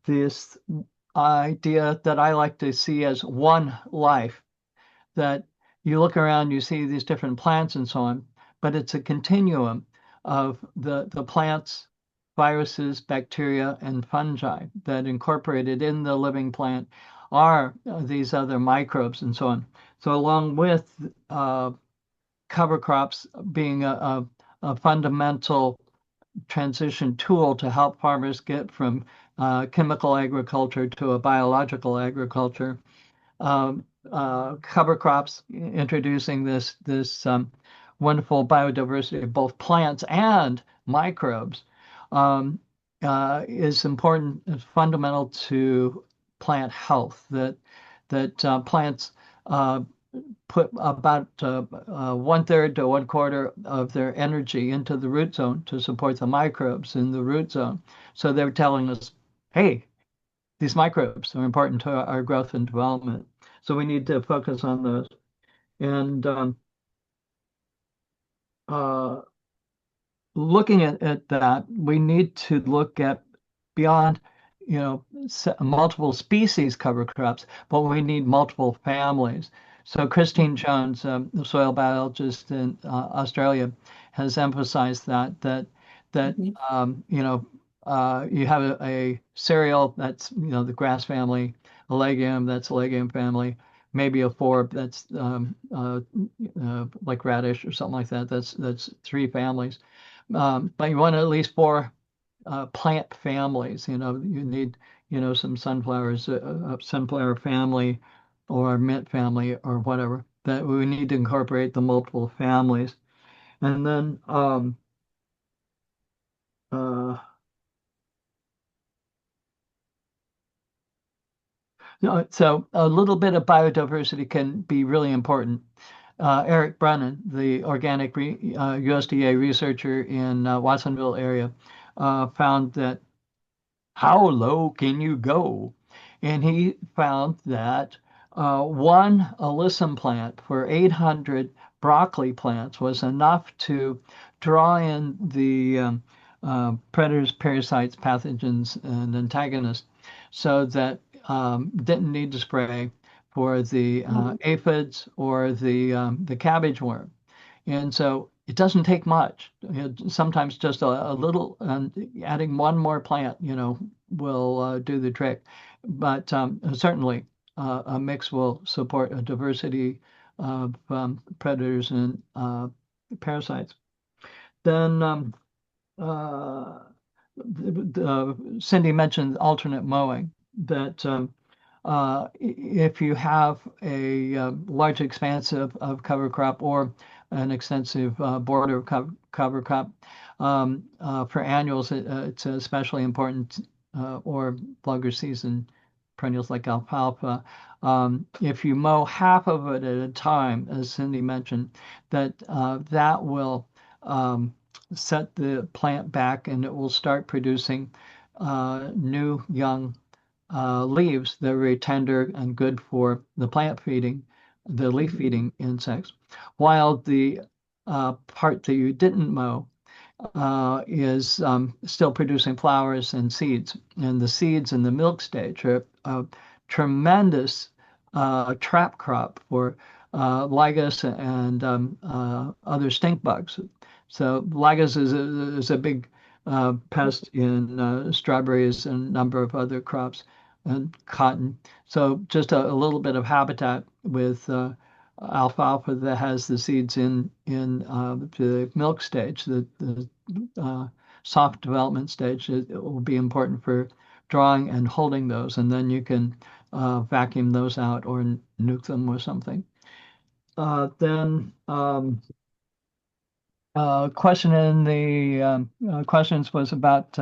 [SPEAKER 1] this idea that I like to see as one life, that you look around, you see these different plants and so on, but it's a continuum of the plants, viruses, bacteria, and fungi that incorporated in the living plant are these other microbes and so on. So along with cover crops being a fundamental transition tool to help farmers get from chemical agriculture to a biological agriculture. Cover crops introducing this wonderful biodiversity of both plants and microbes is important, is fundamental to plant health. That plants uh, put about 1/3 to 1/4 of their energy into the root zone to support the microbes in the root zone. So they're telling us, hey, these microbes are important to our growth and development. So we need to focus on those. And uh, looking at that, we need to look at beyond, multiple species cover crops, but we need multiple families. So Christine Jones, the soil biologist in Australia, has emphasized that
[SPEAKER 3] Mhm.
[SPEAKER 1] you have a cereal that's the grass family, a legume, that's a legume family. Maybe a forb, that's like radish or something like that. That's three families. But you want at least four plant families. You need, some sunflowers, a sunflower family or mint family or whatever. That we need to incorporate the multiple families. And then uh, so a little bit of biodiversity can be really important. Eric Brennan, the organic USDA researcher in Watsonville area, found that how low can you go? And he found that one alyssum plant for 800 broccoli plants was enough to draw in the predators, parasites, pathogens, and antagonists so that didn't need to spray for the aphids or the cabbage worm. And so it doesn't take much. Sometimes just a little, adding one more plant, will do the trick. But certainly a mix will support a diversity of predators and parasites. Then Cindy mentioned alternate mowing, that if you have a large expanse of cover crop or an extensive border cover crop, for annuals, it's especially important, or longer season perennials like alfalfa. If you mow half of it at a time, as Cindy mentioned, that will set the plant back and it will start producing new young leaves that are very tender and good for the plant feeding, the leaf feeding insects, while the part that you didn't mow is still producing flowers and seeds. And the seeds in the milk stage are a tremendous trap crop for lygus and other stink bugs. So lygus is a big pest in strawberries and a number of other crops and cotton. So just a little bit of habitat with alfalfa that has the seeds in the milk stage, the soft development stage. It will be important for drawing and holding those, and then you can vacuum those out or nuke them or something. Then question in the questions was about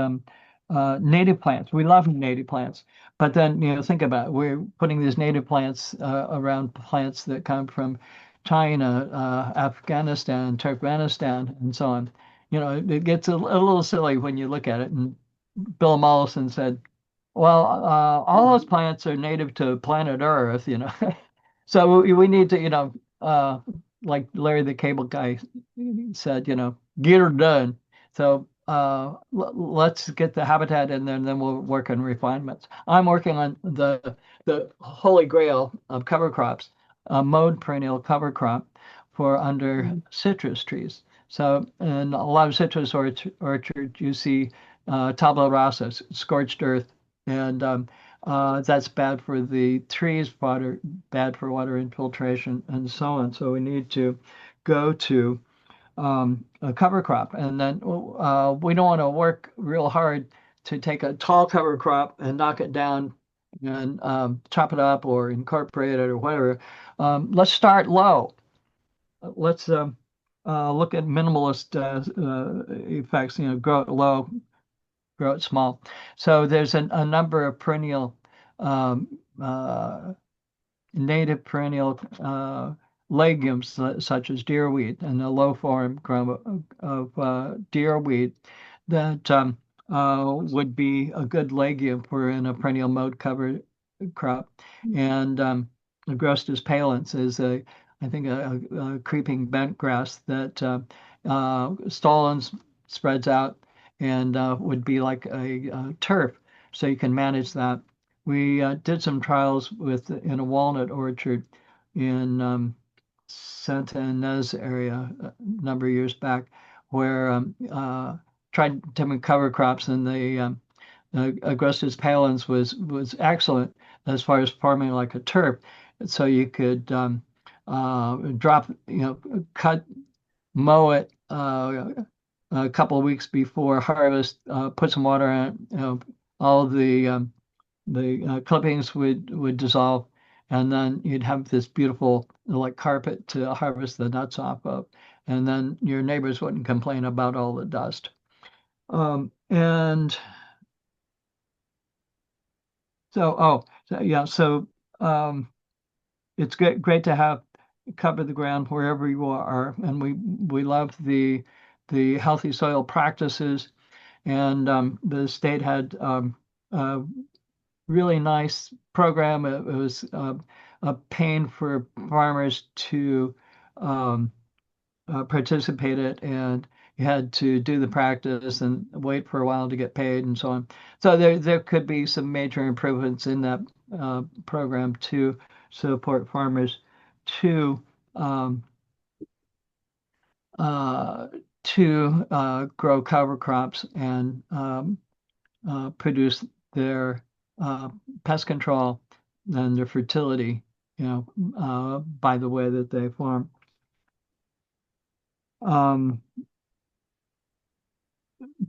[SPEAKER 1] native plants. We love native plants, but then think about it. We're putting these native plants around plants that come from China, Afghanistan, Turkmenistan, and so on. It gets a little silly when you look at it. And Bill Mollison said, "Well, all those plants are native to planet Earth." So we need to, like Larry the Cable Guy said, get her done. So let's get the habitat in there, and then we'll work on refinements. I'm working on the holy grail of cover crops, a mowed perennial cover crop for under citrus trees. So in a lot of citrus orchards, you see tabula rasa, scorched earth, and that's bad for the trees, bad for water infiltration, and so on. So we need to go to a cover crop, and then we don't want to work real hard to take a tall cover crop and knock it down and chop it up or incorporate it or whatever. Let's start low. Let's look at minimalist effects. Grow it low, grow it small. So there's a number of perennial, um, uh, native perennial legumes such as deerweed and the low form of deerweed that would be a good legume for in a perennial mode cover crop. And Agrostis palens is I think a creeping bent grass that stolons spreads out and would be like a turf, so you can manage that. We did some trials in a walnut orchard in Santa Ynez area a number of years back, where tried different cover crops, and the Agrostis palens was excellent as far as farming like a turf. So you could drop, cut, mow it a couple of weeks before harvest, put some water in it, all the clippings would dissolve, and then you'd have this beautiful like carpet to harvest the nuts off of, and then your neighbors wouldn't complain about all the dust. And so, so yeah, so um, it's great to have cover the ground wherever you are, and we love the healthy soil practices, and the state had a really nice program. It was a pain for farmers to um, participate it, and you had to do the practice and wait for a while to get paid and so on. So there could be some major improvements in that program to support farmers to um, uh, grow cover crops and produce their uh, pest control and their fertility, by the way that they farm. Um,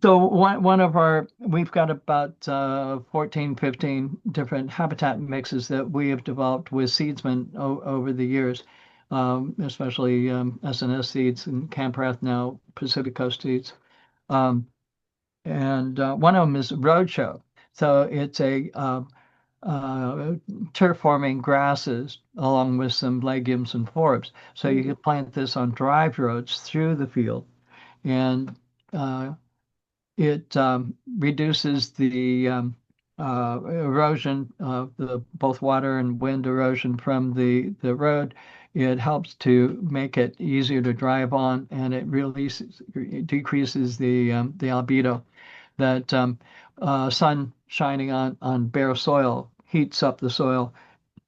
[SPEAKER 1] so one of we've got about 14, 15 different habitat mixes that we have developed with seedsmen over the years, especially SNS seeds and Camprath, now Pacific Coast seeds. And one of them is Roadshow. So it's a turf forming grasses along with some legumes and forbs. So you can plant this on drive roads through the field, and it reduces the erosion of the both water and wind erosion from the road. It helps to make it easier to drive on, and it decreases the albedo that sun shining on bare soil heats up the soil,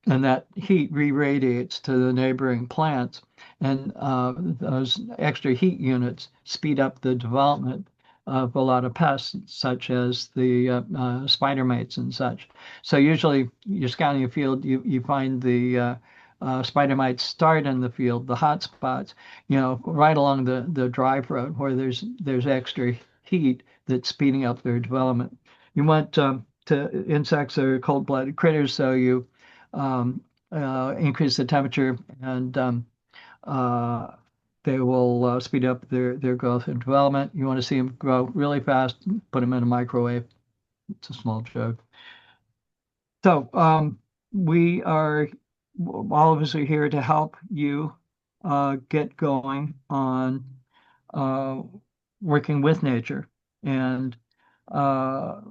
[SPEAKER 1] and that heat re-radiates to the neighboring plants, and those extra heat units speed up the development of a lot of pests, such as the spider mites and such. So usually you're scouting a field, you find the spider mites start in the field, the hot spots, right along the drive road where there's extra heat that's speeding up their development. You want to insects are cold-blooded critters, so you um, increase the temperature, and uh, they will speed up their growth and development. You want to see them grow really fast, put them in a microwave. It's a small joke. So we are, all of us are here to help you get going on uh, working with nature and uh,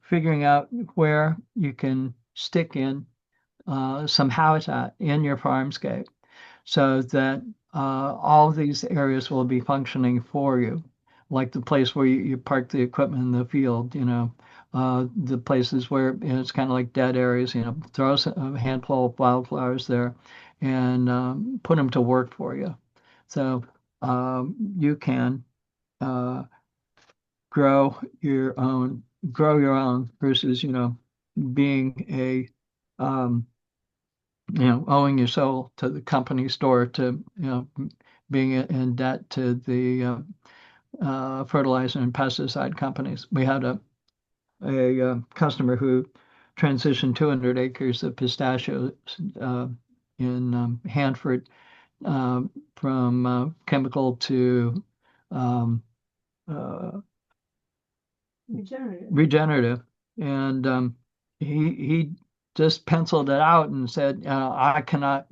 [SPEAKER 1] figuring out where you can stick in some habitat in your farmscape so that all of these areas will be functioning for you, like the place where you park the equipment in the field, the places where it's kind of like dead areas, throw a handful of wildflowers there and put them to work for you. So you can uh, grow your own versus, being um, owing your soul to the company store, to, being in debt to the fertilizer and pesticide companies. We had a customer who transitioned 200 acres of pistachios in Hanford from chemical to um, uh, regenerative, and he just penciled it out and said, I cannot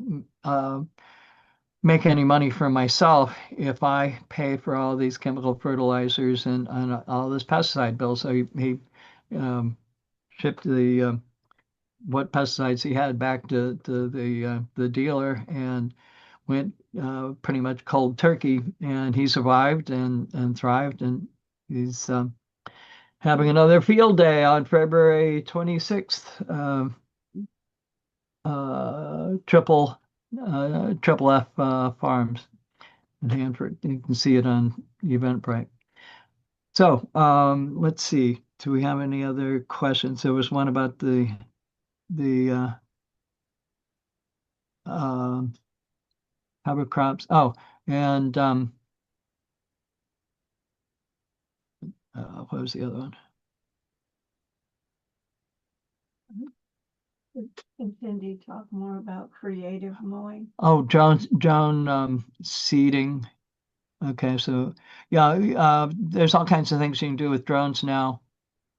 [SPEAKER 1] make any money for myself if I pay for all these chemical fertilizers and all this pesticide bill. So he shipped the what pesticides he had back to the dealer, and went pretty much cold turkey, and he survived and thrived, and he's having another field day on February 26th. Triple F Farms in Hanford. You can see it on Eventbrite. So let's see. Do we have any other questions? There was one about the the um, cover crops. Oh, and what was the other one?
[SPEAKER 4] Can Cindy talk more about creative mowing?
[SPEAKER 1] Oh, drone seeding. Okay, so yeah, there's all kinds of things you can do with drones now,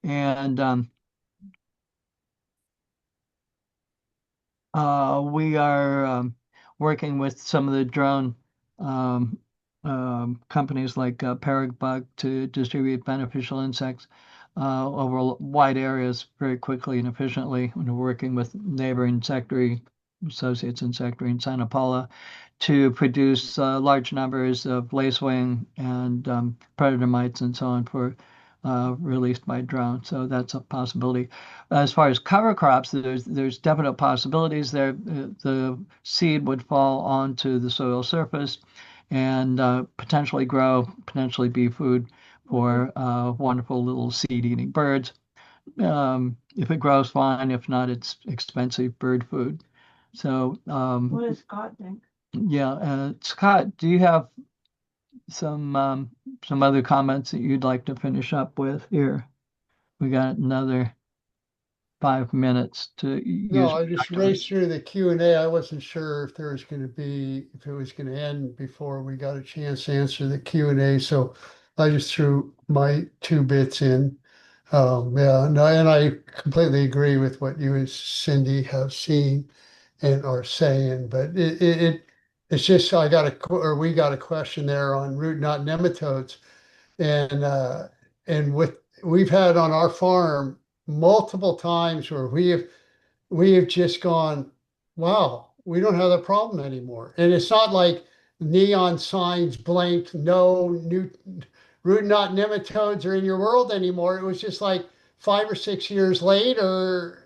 [SPEAKER 1] and we are working with some of the drone um, companies like Paragbug to distribute beneficial insects over wide areas very quickly and efficiently. And we're working with neighboring insectary associates insectary in Santa Paula to produce large numbers of lacewing and predator mites and so on for released by drone. So that's a possibility. As far as cover crops, there's definite possibilities there. The seed would fall onto the soil surface and potentially grow, potentially be food for wonderful little seed-eating birds. If it grows, fine. If not, it's expensive bird food. So,
[SPEAKER 4] What does Scott think?
[SPEAKER 1] yeah, Scott, do you have some other comments that you'd like to finish up with here? We got another 5 minutes to
[SPEAKER 2] No,
[SPEAKER 1] use.
[SPEAKER 2] I just raced through the Q&A. I wasn't sure if there was going to be, if it was going to end before we got a chance to answer the Q&A. So I just threw my 2 bits in. Yeah, no, and I completely agree with what you and Cindy have seen and are saying, but it's just, we got a question there on root knot nematodes. And we've had on our farm multiple times where we have just gone, wow, we don't have that problem anymore. And it's not like neon signs blinked, no new root knot nematodes are in your world anymore. It was just like 5 or 6 years later,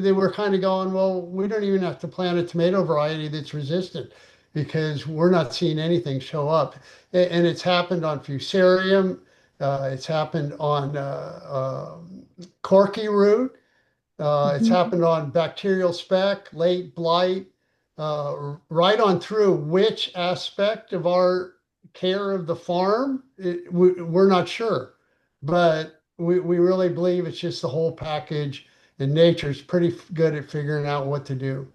[SPEAKER 2] they were kind of going, well, we don't even have to plant a tomato variety that's resistant because we're not seeing anything show up. And it's happened on fusarium. It's happened on corky root. It's happened on bacterial speck, late blight, right on through which aspect of our care of the farm, we're not sure. But we really believe it's just the whole package, and nature's pretty good at figuring out what to do.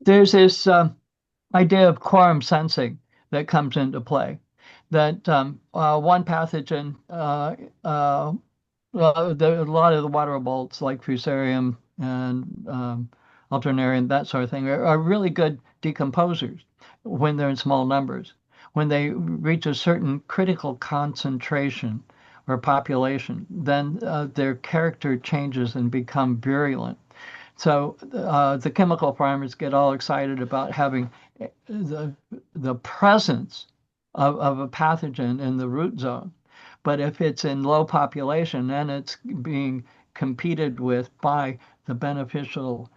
[SPEAKER 1] There's this idea of quorum sensing that comes into play. That one pathogen, a lot of the water bolts like Fusarium and Alternarium, that sort of thing, are really good decomposers when they're in small numbers. When they reach a certain critical concentration or population, then their character changes and become virulent. So the chemical farmers get all excited about having the presence of a pathogen in the root zone. But if it's in low population and it's being competed with by the beneficial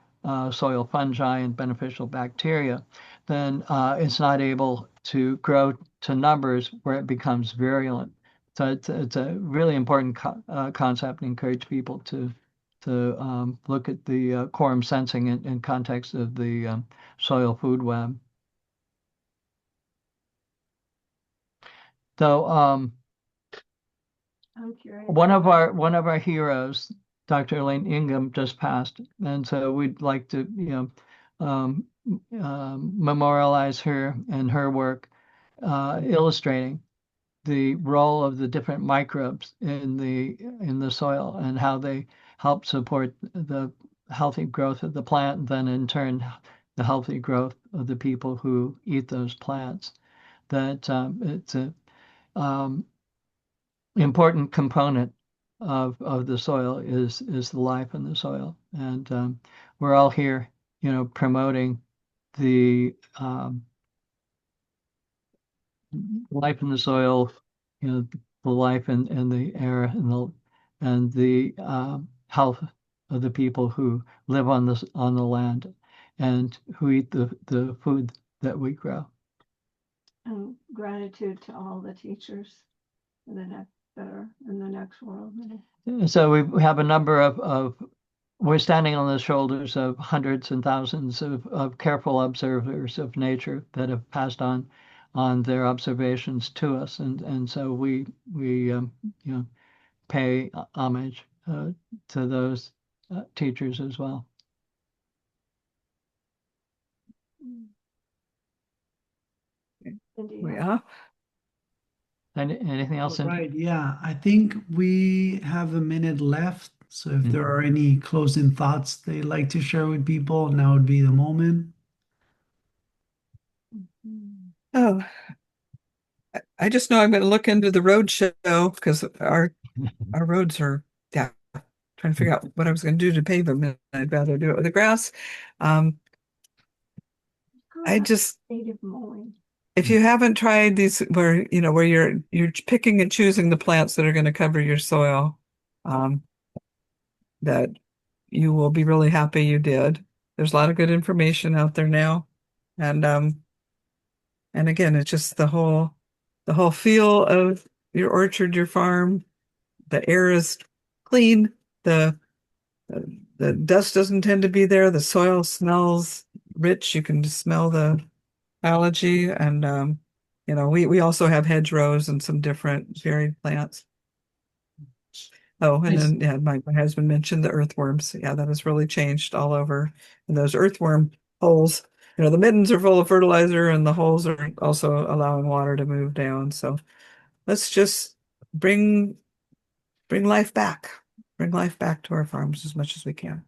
[SPEAKER 1] soil fungi and beneficial bacteria, then it's not able to grow to numbers where it becomes virulent. So it's a really important concept and encourage people to look at the quorum sensing in context of the soil food web. So
[SPEAKER 4] I'm curious.
[SPEAKER 1] one of our heroes, Dr. Elaine Ingham, just passed, and so we'd like to memorialize her and her work illustrating the role of the different microbes in the soil and how they help support the healthy growth of the plant, and then in turn the healthy growth of the people who eat those plants. That it's a um, important component of the soil is the life in the soil, and we're all here, promoting the life in the soil, the life in the air and the health of the people who live on the land and who eat the food that we grow.
[SPEAKER 4] And gratitude to all the teachers that are in the next world.
[SPEAKER 1] So we have a number of we're standing on the shoulders of hundreds and thousands of careful observers of nature that have passed on their observations to us, and so we you know pay homage to those teachers as well.
[SPEAKER 4] Cindy,
[SPEAKER 3] Yeah.
[SPEAKER 1] Anything else?
[SPEAKER 5] All
[SPEAKER 1] Cindy?
[SPEAKER 5] right, yeah, I think we have a minute left. So if there
[SPEAKER 1] Mhm.
[SPEAKER 5] are any closing thoughts they'd like to share with people, now would be the moment.
[SPEAKER 3] Oh, I just know I'm going to look into the road show because our roads are, yeah, trying to figure out what I was going to do to pave them, and I'd rather do it with the grass. Um, I just,
[SPEAKER 4] native mowing.
[SPEAKER 3] if you haven't tried these where, where you're picking and choosing the plants that are going to cover your soil, um, that you will be really happy you did. There's a lot of good information out there now. And again, it's just the whole feel of your orchard, your farm. The air is clean. The dust doesn't tend to be there. The soil smells rich. You can just smell the algae. And we also have hedgerows and some different varied plants. Oh, and
[SPEAKER 5] Nice.
[SPEAKER 3] then yeah, my husband mentioned the earthworms. Yeah, that has really changed all over. And those earthworm holes, the middens are full of fertilizer and the holes are also allowing water to move down. So let's just bring bring life back. Bring life back to our farms as much as we can.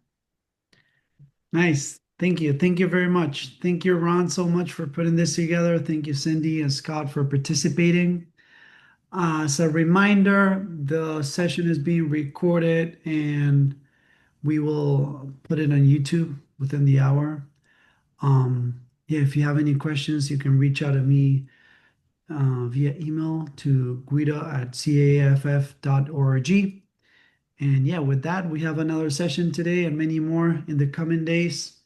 [SPEAKER 5] Nice. Thank you. Thank you very much. Thank you, Ron, so much for putting this together. Thank you, Cindy and Scott, for participating. As a reminder, the session is being recorded and we will put it on YouTube within the hour. Yeah, if you have any questions, you can reach out to me via email to guido@caff.org. And yeah, with that, we have another session today and many more in the coming days.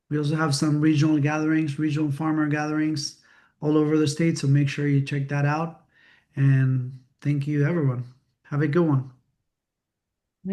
[SPEAKER 5] We also have some regional gatherings, regional farmer gatherings all over the state. So make sure you check that out. And thank you, everyone. Have a good one.